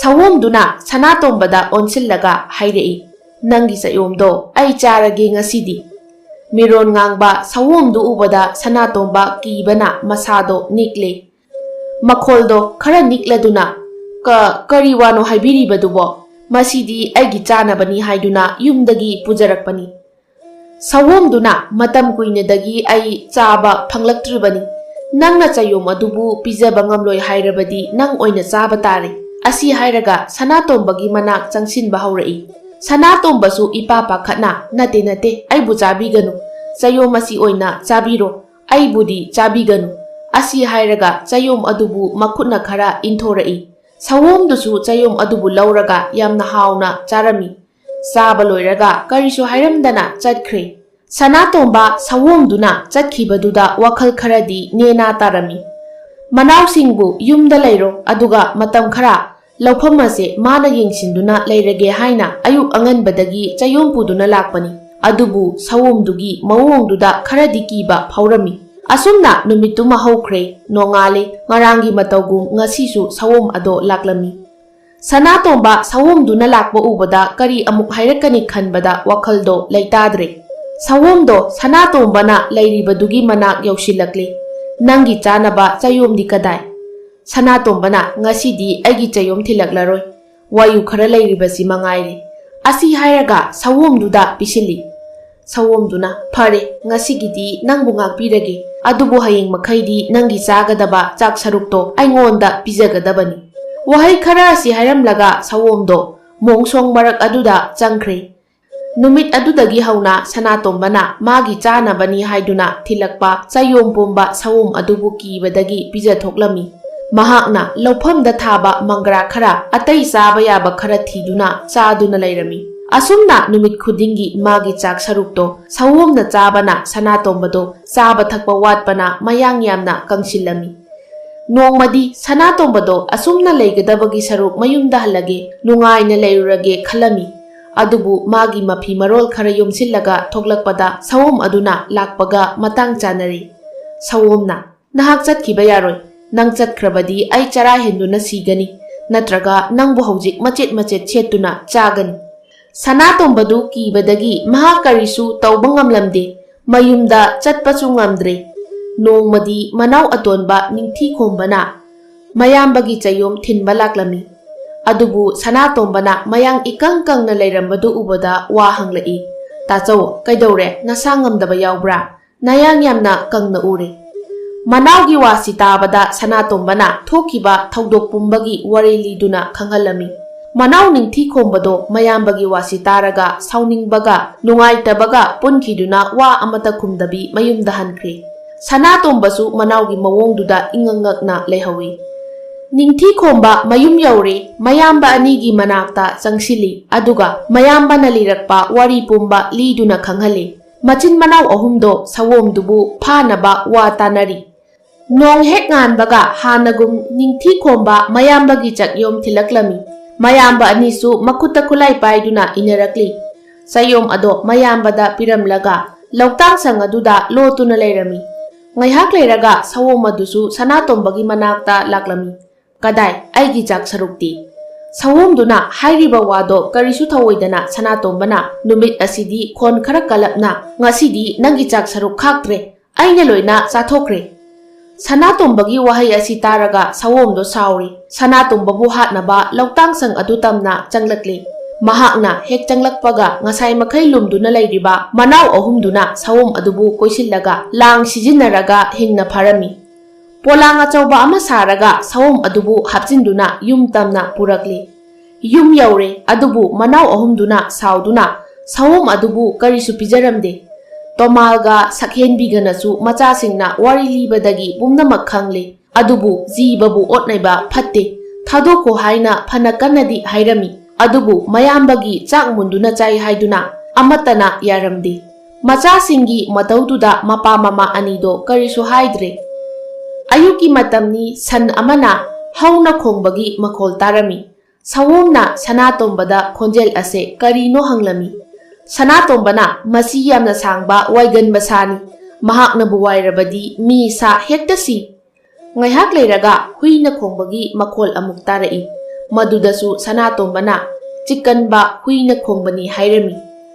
ꯁꯑꯣꯝꯗꯨꯅ ꯁꯅꯥꯇꯣꯝꯕꯗ ꯑꯣꯟꯁꯤꯜꯂꯒ ꯍꯥꯏꯔꯛꯏ, ꯅꯪꯒꯤ ꯆꯌꯣꯝꯗꯣ ꯑꯩ ꯆꯥꯔꯒꯦ ꯉꯁꯤꯗꯤ꯫ ꯃꯤꯔꯣꯟ ꯉꯥꯡꯕ ꯁꯑꯣꯝꯗꯨ ꯎꯕꯗ ꯁꯅꯥꯇꯣꯝꯕ ꯀꯤꯕꯅ ꯃꯁꯥꯗꯣ ꯅꯤꯛꯂꯦ꯫ ꯃꯈꯣꯜꯗꯣ ꯈꯔ ꯅꯤꯛꯂꯗꯨꯅ ꯀꯔꯤ ꯋꯥꯅꯣ ꯍꯥꯏꯕꯤꯔꯤꯕꯗꯨꯕꯣ? ꯃꯁꯤꯗꯤ ꯑꯩꯒꯤ ꯆꯥꯅꯕꯅꯤ ꯍꯥꯏꯗꯨꯅ ꯌꯨꯝꯗꯒꯤ ꯄꯨꯖꯔꯛꯄꯅꯤ꯫ ꯁꯑꯣꯝꯗꯨꯅ ꯃꯇꯝ ꯀꯨꯏꯅꯗꯒꯤ ꯑꯩ ꯆꯥꯕ ꯐꯪꯂꯛꯇ꯭ꯔꯤꯕꯅꯤ꯫ ꯅꯪꯅ ꯆꯌꯣꯝ ꯑꯗꯨꯕꯨ ꯄꯤꯖꯕ ꯉꯝꯂꯣꯏ ꯍꯥꯏꯔꯕꯗꯤ ꯅꯪ ꯑꯣꯏꯅ ꯆꯥꯕ ꯇꯥꯔꯦ꯫ ꯑꯁꯤ ꯍꯥꯏꯔꯒ ꯁꯅꯥꯇꯣꯝꯕꯒꯤ ꯃꯅꯥꯛ ꯆꯪꯁꯤꯟꯕ ꯍꯧꯔꯛꯏ꯫ ꯁꯅꯥꯇꯣꯝꯕꯁꯨ ꯏꯄꯥ ꯄꯥꯈꯠꯅ ꯅꯠꯇꯦ ꯑꯩꯕꯨ ꯆꯥꯕꯤꯒꯅꯨ, ꯆꯌꯣꯝ ꯑꯁꯤ ꯑꯣꯏꯅ ꯆꯥꯕꯤꯔꯣ, ꯑꯩꯕꯨꯗꯤ ꯆꯥꯕꯤꯒꯅꯨ ꯑꯁꯤ ꯍꯥꯏꯔꯒ ꯆꯌꯣꯝ ꯑꯗꯨꯕꯨ ꯃꯈꯨꯠꯅ ꯈꯔ ꯏꯟꯊꯣꯔꯛꯏ꯫ ꯁꯑꯣꯝꯗꯨꯁꯨ ꯆꯌꯣꯝ ꯑꯗꯨꯕꯨ ꯂꯧꯔꯒ ꯌꯥꯝꯅ ꯍꯥꯎꯅ ꯆꯥꯔꯝꯃꯤ꯫ ꯆꯥꯕ ꯂꯣꯏꯔꯒ ꯀꯔꯤꯁꯨ ꯍꯥꯏꯔꯝꯗꯅ ꯆꯠꯈ꯭ꯔꯦ꯫ ꯁꯅꯥꯇꯣꯝꯕ ꯁꯑꯣꯝꯗꯨꯅ ꯆꯠꯈꯤꯕꯗꯨꯗ ꯋꯥꯈꯜ ꯈꯔꯗꯤ ꯅꯦꯅꯥ ꯇꯥꯔꯝꯃꯤ꯫ ꯃꯅꯥꯎꯁꯤꯡꯕꯨ ꯌꯨꯝꯗ ꯂꯩꯔꯣ ꯑꯗꯨꯒ ꯃꯇꯝ ꯈꯔ ꯂꯧꯐꯝ ꯑꯁꯦ ꯃꯥꯅ ꯌꯦꯡꯁꯤꯟꯗꯨꯅ ꯂꯩꯔꯒꯦ ꯍꯥꯏꯅ ꯑꯌꯨꯛ ꯑꯉꯟꯕꯗꯒꯤ ꯆꯌꯣꯝ ꯄꯨꯗꯨꯅ ꯂꯥꯛꯄꯅꯤ꯫ ꯑꯗꯨꯕꯨ ꯁꯑꯣꯝꯗꯨꯒꯤ ꯃꯑꯣꯡꯗꯨꯗ ꯈꯔꯗꯤ ꯀꯤꯕ ꯐꯥꯎꯔꯝꯃꯤ꯫ ꯑꯁꯨꯝꯅ ꯅꯨꯃꯤꯠꯇꯨꯃ ꯍꯧꯈ꯭ꯔꯦ꯫ ꯅꯣꯡꯉꯥꯜꯂꯦ꯫ ꯉꯔꯥꯡꯒꯤ ꯃꯇꯧꯒꯨꯝ ꯉꯁꯤꯁꯨ ꯁꯑꯣꯝ ꯑꯗꯣ ꯂꯥꯛꯂꯝꯃꯤ꯫ ꯁꯅꯥꯇꯣꯝꯕ ꯁꯑꯣꯝꯗꯨꯅ ꯂꯥꯛꯄ ꯎꯕꯗ ꯀꯔꯤ ꯑꯃꯨꯛ ꯍꯥꯏꯔꯛꯀꯅꯤ ꯈꯟꯕꯗ ꯋꯥꯈꯜꯗꯣ ꯂꯩꯇꯥꯗ꯭ꯔꯦ꯫ ꯁꯑꯣꯝꯗꯣ ꯁꯅꯥꯇꯣꯝꯕꯅ ꯂꯩꯔꯤꯕꯗꯨꯒꯤ ꯃꯅꯥꯛ ꯌꯧꯁꯤꯜꯂꯛꯂꯦ꯫ ꯅꯪꯒꯤ ꯆꯥꯅꯕ ꯆꯌꯣꯝꯗꯤ ꯀꯗꯥꯏ? ꯁꯅꯥꯇꯣꯝꯕꯅ ꯉꯁꯤꯗꯤ ꯑꯩꯒꯤ ꯆꯌꯣꯝ ꯊꯤꯜꯂꯛꯂꯔꯣꯏ꯫ ꯋꯥꯌꯨ ꯈꯔ ꯂꯩꯔꯤꯕꯁꯤ ꯃꯉꯥꯏꯔꯦ꯫ ꯑꯁꯤ ꯍꯥꯏꯔꯒ ꯁꯑꯣꯝꯗꯨꯗ ꯄꯤꯁꯤꯜꯂꯤ꯫ ꯁꯑꯣꯝꯗꯨꯅ ꯐꯔꯦ ꯉꯁꯤꯒꯤꯗꯤ ꯅꯪꯕꯨ ꯉꯥꯛꯄꯤꯔꯒꯦ꯫ ꯑꯗꯨꯕꯨ ꯍꯌꯦꯡ ꯃꯈꯩꯗꯤ ꯅꯪꯒꯤ ꯆꯥꯒꯗꯕ ꯆꯥꯛ ꯁꯔꯨꯛꯇꯣ ꯑꯩꯉꯣꯟꯗ ꯄꯤꯖꯒꯗꯕꯅꯤ꯫ ꯋꯥꯍꯩ ꯈꯔ ꯑꯁꯤ ꯍꯥꯏꯔꯝꯂꯒ ꯁꯑꯣꯝꯗꯣ ꯃꯣꯡꯁꯣꯡ ꯃꯔꯛ ꯑꯗꯨꯗ ꯆꯪꯈ꯭ꯔꯦ꯫ ꯅꯨꯃꯤꯠ ꯑꯗꯨꯗꯒꯤ ꯍꯧꯅ ꯁꯅꯥꯇꯣꯝꯕꯅ ꯃꯥꯒꯤ ꯆꯥꯅꯕꯅꯤ ꯍꯥꯏꯗꯨꯅ ꯊꯤꯜꯂꯛꯄ ꯆꯌꯣꯝ ꯄꯨꯝꯕ ꯁꯑꯣꯝ ꯑꯗꯨꯕꯨ ꯀꯤꯕꯗꯒꯤ ꯄꯤꯖꯊꯣꯛꯂꯝꯃꯤ꯫ ꯃꯍꯥꯛꯅ ꯂꯧꯐꯝꯗ ꯊꯥꯕ ꯃꯪꯒ꯭ꯔꯥ ꯈꯔ ꯑꯇꯩ ꯆꯥꯕ ꯌꯥꯕ ꯈꯔ ꯊꯤꯗꯨꯅ ꯆꯥꯗꯨꯅ ꯂꯩꯔꯝꯃꯤ꯫ ꯑꯁꯨꯝꯅ ꯅꯨꯃꯤꯠ ꯈꯨꯗꯤꯡꯒꯤ ꯃꯥꯒꯤ ꯆꯥꯛ ꯁꯔꯨꯛꯇꯣ ꯁꯑꯣꯝꯅ ꯆꯥꯕꯅ ꯁꯅꯥꯇꯣꯝꯕꯗꯣ ꯆꯥꯕ ꯊꯛꯄ ꯋꯥꯠꯄꯅ ꯃꯌꯥꯡ ꯌꯥꯝꯅ ꯀꯪꯁꯤꯜꯂꯝꯃꯤ꯫ ꯅꯣꯡꯃꯗꯤ ꯁꯅꯥꯇꯣꯝꯕꯗꯣ ꯑꯁꯨꯝꯅ ꯂꯩꯒꯗꯕꯒꯤ ꯁꯔꯨꯛ ꯃꯌꯨꯝꯗ ꯍꯜꯂꯒꯦ ꯅꯨꯡꯉꯥꯏꯅ ꯂꯩꯔꯨꯔꯒꯦ ꯈꯜꯂꯝꯃꯤ꯫ ꯑꯗꯨꯕꯨ ꯃꯥꯒꯤ ꯃꯐꯤ ꯃꯔꯣꯜ ꯈꯔ ꯌꯣꯝꯁꯤꯜꯂꯒ ꯊꯣꯛꯂꯛꯄꯗ ꯁꯑꯣꯝ ꯑꯗꯨꯅ ꯂꯥꯛꯄꯒ ꯃꯇꯥꯡ ꯆꯥꯅꯔꯦ꯫ ꯁꯑꯣꯝꯅ ꯅꯍꯥꯛ ꯆꯠꯈꯤꯕ ꯌꯥꯔꯣꯏ꯫ ꯅꯪ ꯆꯠꯈ꯭ꯔꯕꯗꯤ ꯑꯩ ꯆꯔꯥ ꯍꯦꯟꯗꯨꯅ ꯁꯤꯒꯅꯤ ꯅꯠꯇ꯭ꯔꯒ ꯅꯪꯕꯨ ꯍꯧꯖꯤꯛ ꯃꯆꯦꯠ ꯃꯆꯦꯠ ꯁꯦꯠꯇꯨꯅ ꯆꯥꯒꯅꯤ꯫ ꯁꯅꯥꯇꯣꯝꯕꯗꯨ ꯀꯤꯕꯗꯒꯤ ꯃꯍꯥꯛ ꯀꯔꯤꯁꯨ ꯇꯧꯕ ꯉꯝꯂꯝꯗꯦ꯫ ꯃꯌꯨꯝꯗ ꯆꯠꯄꯁꯨ ꯉꯝꯗ꯭ꯔꯦ꯫ ꯅꯣꯡꯃꯗꯤ ꯃꯅꯥꯎ ꯑꯇꯣꯟꯕ ꯅꯤꯡꯊꯤꯈꯣꯝꯕꯅ ꯃꯌꯥꯝꯕꯒꯤ ꯆꯌꯣꯝ ꯊꯤꯟꯕ ꯂꯥꯛꯂꯝꯃꯤ꯫ ꯑꯗꯨꯕꯨ ꯁꯅꯥꯇꯣꯝꯕꯅ ꯃꯌꯥꯡ ꯏꯀꯪ ꯀꯪꯅ ꯂꯩꯔꯝꯕꯗꯨ ꯎꯕꯗ ꯋꯥ ꯍꯪꯂꯛꯏ꯫ ꯇꯥꯆꯧ ꯀꯩꯗꯧꯔꯦ ꯅꯁꯥ ꯉꯝꯗꯕ ꯌꯥꯎꯕ꯭ꯔꯥ? ꯅꯌꯥꯡ ꯌꯥꯝꯅ ꯀꯪꯅ ꯎꯔꯦ꯫ ꯃꯅꯥꯎꯒꯤ ꯋꯥꯁꯤ ꯇꯥꯕꯗ ꯁꯅꯥꯇꯣꯝꯕꯅ ꯊꯣꯛꯈꯤꯕ ꯊꯧꯗꯣꯛ ꯄꯨꯝꯕꯒꯤ ꯋꯥꯔꯤ ꯂꯤꯗꯨꯅ ꯈꯪꯍꯜꯂꯝꯃꯤ꯫ ꯃꯅꯥꯎ ꯅꯤꯡꯊꯤꯈꯣꯝꯕꯗꯣ ꯃꯌꯥꯝꯕꯒꯤ ꯋꯥꯁꯤ ꯇꯥꯔꯒ ꯁꯥꯎꯅꯤꯡꯕꯒ ꯅꯨꯡꯉꯥꯏꯇꯕꯒ ꯄꯨꯟꯈꯤꯗꯨꯅ ꯋꯥ ꯑꯃꯠꯇ ꯈꯨꯝꯗꯕꯤ ꯃꯌꯨꯝꯗ ꯍꯟꯈ꯭ꯔꯦ꯫ ꯁꯅꯥꯇꯣꯝꯕꯁꯨ ꯃꯅꯥꯎꯒꯤ ꯃꯑꯣꯡꯗꯨꯗ ꯏꯉꯛ ꯉꯛꯅ ꯂꯩꯍꯧꯏ꯫ ꯅꯤꯡꯊꯤꯈꯣꯝꯕ ꯃꯌꯨꯝ ꯌꯧꯔꯦ꯫ ꯃꯌꯥꯝꯕ ꯑꯅꯤꯒꯤ ꯃꯅꯥꯛꯇ ꯆꯪꯁꯤꯜꯂꯤ ꯑꯗꯨꯒ ꯃꯌꯥꯝꯕꯅ ꯂꯤꯔꯛꯄ ꯋꯥꯔꯤ ꯄꯨꯝꯕ ꯂꯤꯗꯨꯅ ꯈꯪꯍꯜꯂꯤ꯫ ꯃꯆꯤꯟ ꯃꯅꯥꯎ ꯑꯍꯨꯝꯗꯣ ꯁꯑꯣꯝꯗꯨꯕꯨ ꯐꯥꯅꯕ ꯋꯥ ꯇꯥꯅꯔꯤ꯫ ꯅꯣꯡ ꯍꯦꯛ ꯉꯥꯟꯕꯒ ꯍꯥꯟꯅꯒꯨꯝ ꯅꯤꯡꯊꯤꯈꯣꯝꯕ ꯃꯌꯥꯝꯕꯒꯤ ꯆꯌꯣꯝ ꯊꯤꯜꯂꯛꯂꯝꯃꯤ꯫ ꯃꯌꯥꯝꯕ ꯑꯅꯤꯁꯨ ꯃꯈꯨꯠꯇ ꯈꯨꯠꯂꯥꯏ パꯏꯗꯨꯅ ꯏꯟꯅꯔꯛꯂꯤ꯫ ꯆꯌꯣꯝ ꯑꯗꯣ ꯃꯌꯥꯝꯕꯗ ꯄꯤꯔꯝꯂꯒ ꯂꯧꯇꯥꯡꯁꯪ ꯑꯗꯨꯗ ꯂꯣꯠꯇꯨꯅ ꯂꯩꯔꯝꯃꯤ꯫ ꯉꯥꯏꯍꯥꯛ ꯂꯩꯔꯒ ꯁꯑꯣꯝ ꯑꯗꯨꯁꯨ ꯁꯅꯥꯇꯣꯝꯕꯒꯤ ꯃꯅꯥꯛꯇ ꯂꯥꯛꯂꯝꯃꯤ꯫ ꯀꯗꯥꯏ ꯑꯩꯒꯤ ꯆꯥꯛ ꯁꯔꯨꯛꯇꯤ? ꯁꯑꯣꯝꯗꯨꯅ ꯍꯥꯏꯔꯤꯕ ꯋꯥꯗꯣ ꯀꯔꯤꯁꯨ ꯊꯧꯑꯣꯏꯗꯅ ꯁꯅꯥꯇꯣꯝꯕꯅ ꯅꯨꯃꯤꯠ ꯑꯁꯤꯗꯤ ꯈꯣꯟ ꯈꯔ ꯀꯜꯂꯞꯅ ꯉꯁꯤꯗꯤ ꯅꯪꯒꯤ ꯆꯥꯛ ꯁꯔꯨꯛ ꯈꯥꯛꯇ꯭ꯔꯦ ꯑꯩꯅ ꯂꯣꯏꯅ ꯆꯥꯊꯣꯛꯈ꯭ꯔꯦ꯫ ꯁꯅꯥꯇꯣꯝꯕꯒꯤ ꯋꯥꯍꯩ ꯑꯁꯤ ꯇꯥꯔꯒ ꯁꯑꯣꯝꯗꯣ ꯁꯥꯎꯔꯤ꯫ ꯁꯅꯥꯇꯣꯝꯕꯕꯨ ꯍꯥꯠꯅꯕ ꯂꯧꯇꯥꯡꯁꯪ ꯑꯗꯨ ꯇꯝꯅ ꯆꯪꯂꯛꯂꯤ꯫ ꯃꯍꯥꯛꯅ ꯍꯦꯛ ꯆꯪꯂꯛꯄꯒ ꯉꯁꯥꯏ ꯃꯈꯩ ꯂꯨꯝꯗꯨꯅ ꯂꯩꯔꯤꯕ ꯃꯅꯥꯎ ꯑꯍꯨꯝꯗꯨꯅ ꯁꯑꯣꯝ ꯑꯗꯨꯕꯨ ꯀꯣꯏꯁꯤꯜꯂꯒ ꯂꯥꯡ ꯁꯤꯖꯤꯟꯅꯔꯒ ꯍꯤꯡꯅ ꯐꯥꯔꯝꯃꯤ꯫ ꯄꯣꯂꯥꯡ ꯑꯆꯧꯕ ꯑꯃ ꯁꯥꯔꯒ ꯁꯑꯣꯝ ꯑꯗꯨꯕꯨ ꯍꯥꯞꯆꯤꯟꯗꯨꯅ ꯌꯨꯝ ꯇꯝꯅ ꯄꯨꯔꯛꯂꯤ꯫ ꯌꯨꯝ ꯌꯧꯔꯦ ꯑꯗꯨꯕꯨ ꯃꯅꯥꯎ ꯑꯍꯨꯝꯗꯨꯅ ꯁꯥꯎꯗꯨꯅ ꯁꯑꯣꯝ ꯑꯗꯨꯕꯨ ꯀꯔꯤꯁꯨ ꯄꯤꯖꯔꯝꯗꯦ꯫ ꯇꯣꯃꯥꯜꯒ ꯁꯛꯍꯦꯟꯕꯤꯒꯅꯁꯨ ꯃꯆꯥꯁꯤꯡꯅ ꯋꯥꯔꯤ ꯂꯤꯕꯗꯒꯤ ꯄꯨꯝꯅꯃꯛ ꯈꯪꯂꯦ꯫ ꯑꯗꯨꯕꯨ ꯖꯤꯕꯕꯨ ꯑꯣꯠꯅꯩꯕ ꯐꯠꯇꯦ ꯊꯥꯗꯣꯛꯈꯣ ꯍꯥꯏꯅ ꯐꯅ ꯀꯟꯅꯗꯤ ꯍꯥꯏꯔꯝꯃꯤ꯫ ꯑꯗꯨꯕꯨ ꯃꯌꯥꯝꯕꯒꯤ ꯆꯥꯛ ꯃꯨꯟꯗꯨꯅ ꯆꯥꯏ ꯍꯥꯏꯗꯨꯅ ꯑꯃꯠꯇꯅ ꯌꯥꯔꯝꯗꯦ꯫ ꯃꯆꯥꯁꯤꯡꯒꯤ ꯃꯇꯧꯗꯨꯗ ꯃꯄꯥ ꯃꯃꯥ ꯑꯅꯤꯗꯣ ꯀꯔꯤꯁꯨ ꯍꯥꯏꯗ꯭ꯔꯦ꯫ ꯑꯌꯨꯛꯀꯤ ꯃꯇꯝꯅꯤ ꯁꯟ ꯑꯃꯅ ꯍꯧꯅ ꯈꯣꯡꯕꯒꯤ ꯃꯈꯣꯜ ꯇꯥꯔꯝꯃꯤ꯫ ꯁꯑꯣꯝꯅ ꯁꯅꯥꯇꯣꯝꯕꯗ ꯈꯣꯟꯖꯦꯜ ꯑꯁꯦ ꯀꯔꯤꯅꯣ ꯍꯪꯂꯝꯃꯤ꯫ ꯁꯅꯥꯇꯣꯝꯕꯅ ꯃꯁꯤ ꯌꯥꯝꯅ ꯁꯥꯡꯕ ꯋꯥꯏꯒꯟꯕ ꯁꯥꯅꯤ꯫ ꯃꯍꯥꯛꯅꯕꯨ ꯋꯥꯏꯔꯕꯗꯤ ꯃꯤ ꯁꯥ ꯍꯦꯛꯇ ꯁꯤ꯫ ꯉꯥꯏꯍꯥꯛ ꯂꯩꯔꯒ ꯍꯨꯏꯅ ꯈꯣꯡꯕꯒꯤ ꯃꯈꯣꯜ ꯑꯃꯨꯛ ꯇꯥꯔꯛꯏ꯫ ꯃꯗꯨꯗꯁꯨ ꯁꯅꯥꯇꯣꯝꯕꯅ ꯆꯤꯛꯀꯟꯕ ꯍꯨꯏꯅ ꯈꯣꯡꯕꯅꯤ ꯍꯥꯏꯔꯝꯃꯤ꯫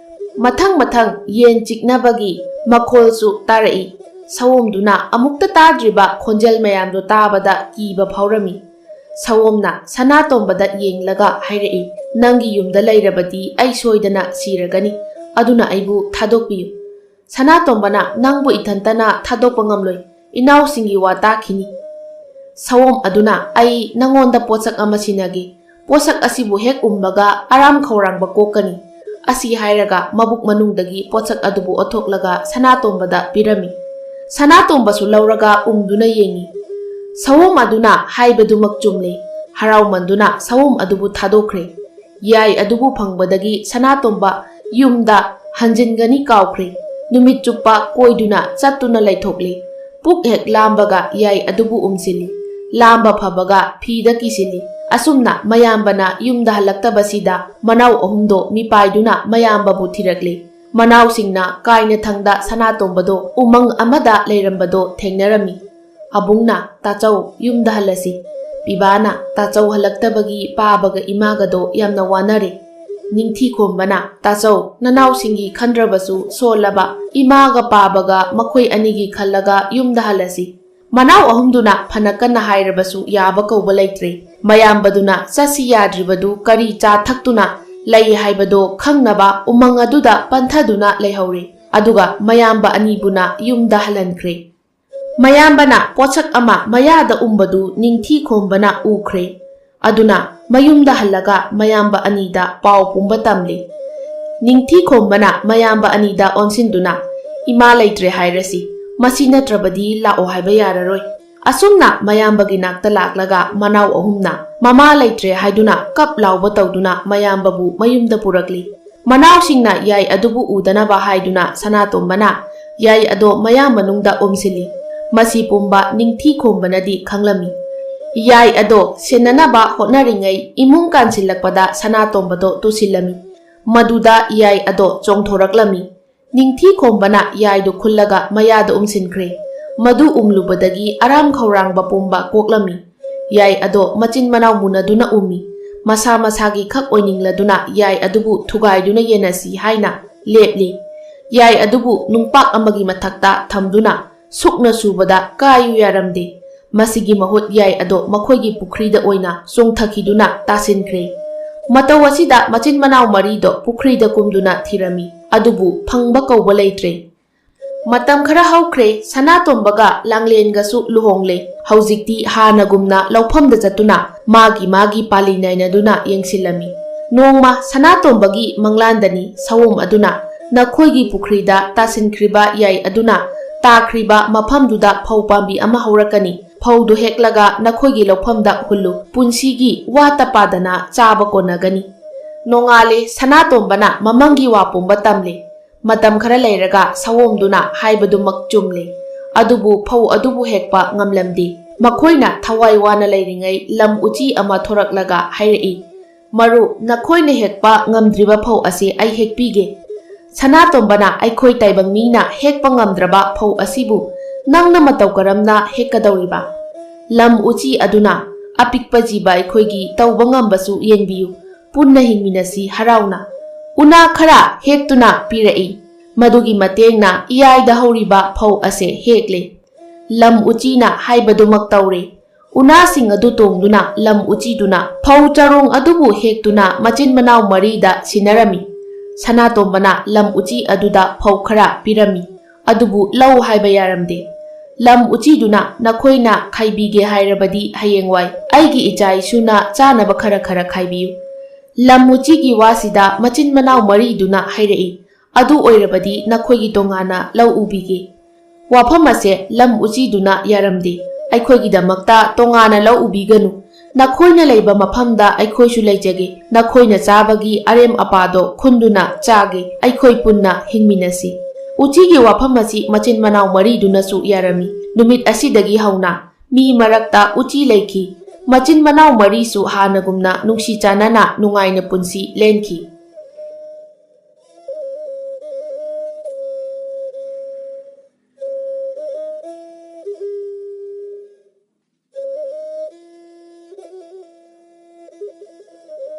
ꯃꯊꯪ ꯃꯊꯪ ꯌꯦꯟ ꯆꯤꯛꯅꯕꯒꯤ ꯃꯈꯣꯜꯁꯨ ꯇꯥꯔꯛꯏ꯫ ꯁꯑꯣꯝꯗꯨꯅ ꯑꯃꯨꯛꯇ ꯇꯥꯗ꯭ꯔꯤꯕ ꯈꯣꯟꯖꯦꯜ ꯃꯌꯥꯝꯗꯨ ꯇꯥꯕꯗ ꯀꯤꯕ ꯐꯥꯎꯔꯝꯃꯤ꯫ ꯁꯑꯣꯝꯅ ꯁꯅꯥꯇꯣꯝꯕꯗ ꯌꯦꯡꯂꯒ ꯍꯥꯏꯔꯛꯏ ꯅꯪꯒꯤ ꯌꯨꯝꯗ ꯂꯩꯔꯕꯗꯤ ꯑꯩ ꯁꯣꯏꯗꯅ ꯁꯤꯔꯒꯅꯤ ꯑꯗꯨꯅ ꯑꯩꯕꯨ ꯊꯥꯗꯣꯛꯄꯤꯌꯨ꯫ ꯁꯅꯥꯇꯣꯝꯕꯅ ꯅꯪꯕꯨ ꯏꯊꯟꯇꯅ ꯊꯥꯗꯣꯛꯄ ꯉꯝꯂꯣꯏ ꯏꯅꯥꯎꯁꯤꯡꯒꯤ ꯋꯥ ꯇꯥꯈꯤꯅꯤ꯫ ꯁꯑꯣꯝ ꯑꯗꯨꯅ ꯑꯩ ꯅꯪꯉꯣꯟꯗ ꯄꯣꯠꯁꯛ ꯑꯃ ꯁꯤꯟꯅꯒꯦ꯫ ꯄꯣꯠꯁꯛ ꯑꯁꯤꯕꯨ ꯍꯦꯛ ꯎꯝꯕꯒ ꯑꯔꯥꯝ ꯈꯧꯔꯥꯡꯕ ꯀꯣꯛꯀꯅꯤ꯫ ꯑꯁꯤ ꯍꯥꯏꯔꯒ ꯃꯕꯨꯛ ꯃꯅꯨꯡꯗꯒꯤ ꯄꯣꯠꯁꯛ ꯑꯗꯨꯕꯨ ꯑꯣꯠꯊꯣꯛꯂꯒ ꯁꯅꯥꯇꯣꯝꯕꯗ ꯄꯤꯔꯝꯃꯤ꯫ ꯁꯅꯥꯇꯣꯝꯕꯁꯨ ꯂꯧꯔꯒ ꯎꯪꯗꯨꯅ ꯌꯦꯡꯉꯤ꯫ ꯁꯑꯣꯝ ꯑꯗꯨꯅ ꯍꯥꯏꯕꯗꯨꯃꯛ ꯆꯨꯝꯂꯦ꯫ ꯍꯔꯥꯎꯃꯟꯗꯨꯅ ꯁꯑꯣꯝ ꯑꯗꯨꯕꯨ ꯊꯥꯗꯣꯛꯈ꯭ꯔꯦ꯫ ꯌꯥꯏ ꯑꯗꯨꯕꯨ ꯐꯪꯕꯗꯒꯤ ꯁꯅꯥꯇꯣꯝꯕ ꯌꯨꯝꯗ ꯍꯟꯖꯤꯟꯒꯅꯤ ꯀꯥꯎꯈ꯭ꯔꯦ꯫ ꯅꯨꯃꯤꯠ ꯆꯨꯞꯄ ꯀꯣꯏꯗꯨꯅ ꯆꯠꯇꯨꯅ ꯂꯩꯊꯣꯛꯂꯦ꯫ ꯄꯨꯛ ꯍꯦꯛ ꯂꯥꯝꯕꯒ ꯌꯥꯏ ꯑꯗꯨꯕꯨ ꯎꯝꯁꯤꯜꯂꯤ꯫ ꯂꯥꯝꯕ ꯐꯕꯒ ꯐꯤꯗ ꯀꯤꯁꯤꯜꯂꯤ꯫ ꯑꯁꯨꯝꯅ ꯃꯌꯥꯝꯕꯅ ꯌꯨꯝꯗ ꯍꯜꯂꯛꯇꯕꯁꯤꯗ ꯃꯅꯥꯎ ꯑꯍꯨꯝꯗꯣ ꯃꯤꯄꯥꯏꯗꯨꯅ ꯃꯌꯥꯝꯕꯕꯨ ꯊꯤꯔꯛꯂꯦ꯫ ꯃꯅꯥꯎꯁꯤꯡꯅ ꯀꯥꯏꯅꯊꯪꯗ ꯁꯅꯥꯇꯣꯝꯕꯗꯣ ꯎꯃꯪ ꯑꯃꯗ ꯂꯩꯔꯝꯕꯗꯣ ꯊꯦꯡꯅꯔꯝꯃꯤ꯫ ꯑꯕꯨꯡꯅ "ꯇꯥꯆꯧ ꯌꯨꯝꯗ ꯍꯜꯂꯁꯤ꯫ ꯄꯤꯕꯥꯅ ꯇꯥꯆꯧ ꯍꯜꯂꯛꯇꯕꯒꯤ ꯄꯥꯕꯒ ꯏꯃꯥꯒꯗꯣ ꯌꯥꯝꯅ ꯋꯥꯅꯔꯦ꯫ ꯅꯤꯡꯊꯤꯈꯣꯝꯕꯅ ꯇꯥꯆꯧ ꯅꯅꯥꯎꯁꯤꯡꯒꯤ ꯈꯟꯗ꯭ꯔꯕꯁꯨ ꯁꯣꯜꯂꯕ ꯏꯃꯥꯒ ꯄꯥꯕꯒ ꯃꯈꯣꯏ ꯑꯅꯤꯒꯤ ꯈꯜꯂꯒ ꯌꯨꯝꯗ ꯍꯜꯂꯁꯤ꯫ ꯃꯅꯥꯎ ꯑꯍꯨꯝꯗꯨꯅ ꯐꯅ ꯀꯟꯅ ꯍꯥꯏꯔꯕꯁꯨ ꯌꯥꯕ ꯀꯧꯕ ꯂꯩꯇ꯭ꯔꯦ꯫ ꯃꯌꯥꯝꯕꯗꯨꯅ ꯆꯠꯁꯤ ꯌꯥꯗ꯭ꯔꯤꯕꯗꯨ ꯀꯔꯤ ꯆꯥ ꯊꯛꯇꯨꯅ ꯂꯩ ꯍꯥꯏꯕꯗꯣ ꯈꯪꯅꯕ ꯎꯃꯪ ꯑꯗꯨꯗ ꯄꯟꯊꯗꯨꯅ ꯂꯩꯍꯧꯔꯦ꯫ ꯑꯗꯨꯒ ꯃꯌꯥꯝꯕ ꯑꯅꯤꯕꯨꯅ ꯌꯨꯝꯗ ꯍꯜꯍꯟꯈ꯭ꯔꯦ꯫ ꯃꯌꯥꯝꯕꯅ ꯄꯣꯠꯁꯛ ꯑꯃ ꯃꯌꯥꯗ ꯎꯝꯕꯗꯨ ꯅꯤꯡꯊꯤꯈꯣꯝꯕꯅ ꯎꯈ꯭ꯔꯦ꯫ ꯑꯗꯨꯅ ꯃꯌꯨꯝꯗ ꯍꯜꯂꯒ ꯃꯌꯥꯝꯕ ꯑꯅꯤꯗ ꯄꯥꯎ ꯄꯨꯝꯕ ꯇꯝꯂꯤ꯫ ꯅꯤꯡꯊꯤꯈꯣꯝꯕꯅ ꯃꯌꯥꯝꯕ ꯑꯅꯤꯗ ꯑꯣꯟꯁꯤꯟꯗꯨꯅ "ꯏꯃꯥ ꯂꯩꯇ꯭ꯔꯦ ꯍꯥꯏꯔꯁꯤ, ꯃꯁꯤ ꯅꯠꯇ꯭ꯔꯕꯗꯤ ꯂꯥꯛꯑꯣ ꯍꯥꯏꯕ ꯌꯥꯔꯔꯣꯏ"꯫ ꯑꯁꯨꯝꯅ ꯃꯌꯥꯝꯕꯒꯤ ꯅꯥꯛꯇ ꯂꯥꯛꯂꯒ ꯃꯅꯥꯎ ꯑꯍꯨꯝꯅ ꯃꯃꯥ ꯂꯩꯇ꯭ꯔꯦ ꯍꯥꯏꯗꯨꯅ ꯀꯞ ꯂꯥꯎꯕ ꯇꯧꯗꯨꯅ ꯃꯌꯥꯝꯕꯕꯨ ꯃꯌꯨꯝꯗ ꯄꯨꯔꯛꯂꯤ꯫ ꯃꯅꯥꯎꯁꯤꯡꯅ ꯌꯥꯏ ꯑꯗꯨꯕꯨ ꯎꯗꯅꯕ ꯍꯥꯏꯗꯨꯅ ꯁꯅꯥꯇꯣꯝꯕꯅ ꯌꯥꯏ ꯑꯗꯣ ꯃꯌꯥꯝ ꯃꯅꯨꯡꯗ ꯑꯣꯝꯁꯤꯜꯂꯤ꯫ ꯃꯁꯤ ꯄꯨꯝꯕ ꯅꯤꯡꯊꯤꯈꯣꯝꯕꯅꯗꯤ ꯈꯪꯂꯝꯃꯤ꯫ ꯌꯥꯏ ꯑꯗꯣ ꯁꯦꯟꯅꯅꯕ ꯍꯣꯠꯅꯔꯤꯉꯩ ꯏꯃꯨꯡ ꯀꯥꯟꯁꯤꯜꯂꯛꯄꯗ ꯁꯅꯥꯇꯣꯝꯕꯗꯣ ꯇꯨꯁꯤꯜꯂꯝꯃꯤ꯫ ꯃꯗꯨꯗ ꯌꯥꯏ ꯑꯗꯣ ꯆꯣꯡꯊꯣꯔꯛꯂꯝꯃꯤ꯫ ꯅꯤꯡꯊꯤꯈꯣꯝꯕꯅ ꯌꯥꯏꯗꯨ ꯈꯨꯜꯂꯒ ꯃꯌꯥꯗ ꯎꯝꯁꯤꯟꯈ꯭ꯔꯦ꯫ ꯃꯗꯨ ꯎꯝꯂꯨꯕꯗꯒꯤ ꯑꯔꯥꯝ ꯈꯧꯔꯥꯡꯕ ꯄꯨꯝꯕ ꯀꯣꯛꯂꯝꯃꯤ꯫ ꯌꯥꯏ ꯑꯗꯣ ꯃꯆꯤꯟ ꯃꯅꯥꯎ ꯃꯨꯟꯅꯗꯨꯅ ꯎꯝꯃꯤ꯫ ꯃꯁꯥ ꯃꯁꯥꯒꯤ ꯈꯛ ꯑꯣꯏꯅꯤꯡꯂꯗꯨꯅ ꯌꯥꯏ ꯑꯗꯨꯕꯨ ꯊꯨꯒꯥꯏꯗꯨꯅ ꯌꯦꯟꯅꯁꯤ ꯍꯥꯏꯅ ꯂꯦꯞꯂꯤ꯫ ꯌꯥꯏ ꯑꯗꯨꯕꯨ ꯅꯨꯡꯄꯥꯛ ꯑꯃꯒꯤ ꯃꯊꯛꯇ ꯊꯝꯗꯨꯅ ꯁꯨꯛꯅ ꯁꯨꯕꯗ ꯀꯥꯏꯌꯨ ꯌꯥꯔꯝꯗꯦ꯫ ꯃꯁꯤꯒꯤ ꯃꯍꯨꯠ ꯌꯥꯏ ꯑꯗꯣ ꯃꯈꯣꯏꯒꯤ ꯄꯨꯈ꯭ꯔꯤꯗ ꯑꯣꯏꯅ ꯆꯣꯡꯊꯈꯤꯗꯨꯅ ꯇꯥꯁꯤꯟꯈ꯭ꯔꯦ꯫ ꯃꯇꯧ ꯑꯁꯤꯗ ꯃꯆꯤꯟ ꯃꯅꯥꯎ ꯃꯔꯤꯗꯣ ꯄꯨꯈ꯭ꯔꯤꯗ ꯀꯨꯝꯗꯨꯅ ꯊꯤꯔꯝꯃꯤ꯫ ꯑꯗꯨꯕꯨ ꯐꯪꯕ ꯀꯧꯕ ꯂꯩꯇ꯭ꯔꯦ꯫ ꯃꯇꯝ ꯈꯔ ꯍꯧꯈ꯭ꯔꯦ꯫ ꯁꯅꯥꯇꯣꯝꯕꯒ ꯂꯥꯡꯂꯦꯟꯒꯁꯨ ꯂꯨꯍꯣꯡꯂꯦ꯫ ꯍꯧꯖꯤꯛꯇꯤ ꯍꯥꯟꯅꯒꯨꯝꯅ ꯂꯧꯐꯝꯗ ꯆꯠꯇꯨꯅ ꯃꯥꯒꯤ ꯄꯥꯂꯤ ꯅꯥꯏꯅꯗꯨꯅ ꯌꯦꯡꯁꯤꯜꯂꯝꯃꯤ꯫ ꯅꯣꯡꯃ ꯁꯅꯥꯇꯣꯝꯕꯒꯤ ꯃꯪꯂꯥꯟꯗꯅꯤ ꯁꯑꯣꯝ ꯑꯗꯨꯅ "ꯅꯈꯣꯏꯒꯤ ꯄꯨꯈ꯭ꯔꯤꯗ ꯇꯥꯁꯤꯟꯈ꯭ꯔꯤꯕ ꯌꯥꯏ ꯑꯗꯨꯅ ꯇꯥꯈ꯭ꯔꯤꯕ ꯃꯐꯝꯗꯨꯗ ꯐꯧ ꯄꯥꯝꯕꯤ ꯑꯃ ꯍꯧꯔꯛꯀꯅꯤ꯫ ꯐꯧꯗꯨ ꯍꯦꯛꯂꯒ ꯅꯈꯣꯏꯒꯤ ꯂꯧꯐꯝꯗ ꯍꯨꯜꯂꯨ꯫ ꯄꯨꯟꯁꯤꯒꯤ ꯋꯥꯠꯇ ꯄꯥꯗꯅ ꯆꯥꯕ ꯀꯣꯟꯅꯒꯅꯤ"꯫ ꯅꯣꯡꯉꯥꯜꯂꯦ꯫ ꯁꯅꯥꯇꯣꯝꯕꯅ ꯃꯃꯪꯒꯤ ꯋꯥ ꯄꯨꯝꯕ ꯇꯝꯂꯦ꯫ ꯃꯇꯝ ꯈꯔ ꯂꯩꯔꯒ ꯁꯑꯣꯝꯗꯨꯅ ꯍꯥꯏꯕꯗꯨꯃꯛ ꯆꯨꯝꯂꯦ꯫ ꯑꯗꯨꯕꯨ ꯐꯧ ꯑꯗꯨꯕꯨ ꯍꯦꯛꯄ ꯉꯝꯂꯝꯗꯦ꯫ ꯃꯈꯣꯏꯅ ꯊꯋꯥꯏ ꯋꯥꯅ ꯂꯩꯔꯤꯉꯩ ꯂꯝ ꯎꯆꯤ ꯑꯃ ꯊꯣꯔꯛꯂꯒ ꯍꯥꯏꯔꯛꯏ, "ꯃꯔꯨꯞ, ꯅꯈꯣꯏꯅ ꯍꯦꯛꯄ ꯉꯝꯗ꯭ꯔꯤꯕ ꯐꯧ ꯑꯁꯤ ꯑꯩ ꯍꯦꯛꯄꯤꯒꯦ"꯫ ꯁꯅꯥꯇꯣꯝꯕꯅ "ꯑꯩꯈꯣꯏ ꯇꯥꯏꯕꯪ ꯃꯤꯅ ꯍꯦꯛꯄ ꯉꯝꯗ꯭ꯔꯕ ꯐꯧ ꯑꯁꯤꯕꯨ ꯅꯪꯅ ꯃꯇꯧ ꯀꯔꯝꯅ ꯍꯦꯛꯀꯗꯧꯔꯤꯕ"꯫ ꯂꯝ ꯎꯆꯤ ꯑꯗꯨꯅ "ꯑꯄꯤꯛꯄ ꯖꯤꯕ ꯑꯩꯈꯣꯏꯒꯤ ꯇꯧꯕ ꯉꯝꯕꯁꯨ ꯌꯦꯡꯕꯤꯌꯨ, ꯄꯨꯟꯅ ꯍꯤꯡꯃꯤꯟꯅꯁꯤ ꯍꯔꯥꯎꯅ"꯫ ꯎꯅꯥ ꯈꯔ ꯍꯦꯛꯇꯨꯅ ꯄꯤꯔꯛꯏ꯫ ꯃꯗꯨꯒꯤ ꯃꯇꯦꯡꯅ ꯏꯌꯥꯏꯗ ꯍꯧꯔꯤꯕ ꯐꯧ ꯑꯁꯦ ꯍꯦꯛꯂꯦ꯫ ꯂꯝ ꯎꯆꯤꯅ ꯍꯥꯏꯕꯗꯨꯃꯛ ꯇꯧꯔꯦ꯫ ꯎꯅꯥꯁꯤꯡ ꯑꯗꯨ ꯇꯣꯡꯗꯨꯅ ꯂꯝ ꯎꯆꯤꯗꯨꯅ ꯐꯧ ꯆꯔꯣꯡ ꯑꯗꯨꯕꯨ ꯍꯦꯛꯇꯨꯅ ꯃꯆꯤൻ ꯃꯅꯥꯎ ꯃꯔꯤꯗ ꯁꯤꯟꯅꯔꯝꯃꯤ꯫ ꯁꯅꯥꯇꯣꯝꯕꯅ ꯂꯝ ꯎꯆꯤ ꯑꯗꯨꯗ ꯐꯧ ꯈꯔ ꯄꯤꯔꯝꯃꯤ꯫ ꯑꯗꯨꯕꯨ ꯂꯧ ꯍꯥꯏꯕ ꯌꯥꯔꯝꯗꯦ꯫ ꯂꯝ ꯎꯆꯤꯗꯨꯅ "ꯅꯈꯣꯏꯅ ꯈꯥꯏꯕꯤꯒꯦ ꯍꯥꯏꯔꯕꯗꯤ ꯍꯌꯦꯡꯋꯥꯏ ꯑꯩꯒꯤ ꯏꯆꯥ ꯏꯁꯨꯅ ꯆꯥꯅꯕ ꯈꯔ ꯈꯔ ꯈꯥꯏꯕꯤꯌꯨ"꯫ ꯂꯝ ꯎꯆꯤꯒꯤ ꯋꯥꯁꯤꯗ ꯃꯆꯤൻ ꯃꯅꯥꯎ ꯃꯔꯤꯗꯨꯅ ꯍꯥꯏꯔꯛꯏ, "ꯑꯗꯨ ꯑꯣꯏꯔꯕꯗꯤ ꯅꯈꯣꯏꯒꯤ ꯇꯣꯉꯥꯟꯅ ꯂꯧ ꯎꯕꯤꯒꯦ"꯫ ꯋꯥꯐꯝ ꯑꯁꯦ ꯂꯝ ꯎꯆꯤꯗꯨꯅ ꯌꯥꯔꯝꯗꯦ꯫ "ꯑꯩꯈꯣꯏꯒꯤꯗꯃꯛꯇ ꯇꯣꯉꯥꯟꯅ ꯂꯧ ꯎꯕꯤꯒꯅꯨ꯫ ꯅꯈꯣꯏꯅ ꯂꯩꯕ ꯃꯐꯝꯗ ꯑꯩꯈꯣꯏꯁꯨ ꯂꯩꯖꯒꯦ꯫ ꯅꯈꯣꯏꯅ ꯆꯥꯕꯒꯤ ꯑꯔꯦꯝ ꯑꯄꯥꯗꯣ ꯈꯨꯟꯗꯨꯅ ꯆꯥꯒꯦ꯫ ꯑꯩꯈꯣꯏ ꯄꯨꯟꯅ ꯍꯤꯡꯃꯤꯟꯅꯁꯤ"꯫ ꯎꯆꯤꯒꯤ ꯋꯥꯐꯝ ꯑꯁꯤ ꯃꯆꯤൻ ꯃꯅꯥꯎ ꯃꯔꯤꯗꯨꯅꯁꯨ ꯌꯥꯔꯝꯃꯤ꯫ ꯅꯨꯃꯤꯠ ꯑꯁꯤꯗꯒꯤ ꯍꯧꯅ ꯃꯤ ꯃꯔꯛꯇ ꯎꯆꯤ ꯂꯩꯈꯤ꯫ ꯃꯆꯤꯟ ꯃꯅꯥꯎ ꯃꯔꯤꯁꯨ ꯍꯥꯟꯅꯒꯨꯝꯅ ꯅꯨꯡꯁꯤ ꯆꯥꯟꯅꯅ ꯅꯨꯡꯉꯥꯏꯅ ꯄꯨꯟꯁꯤ ꯂꯦꯟꯈꯤ꯫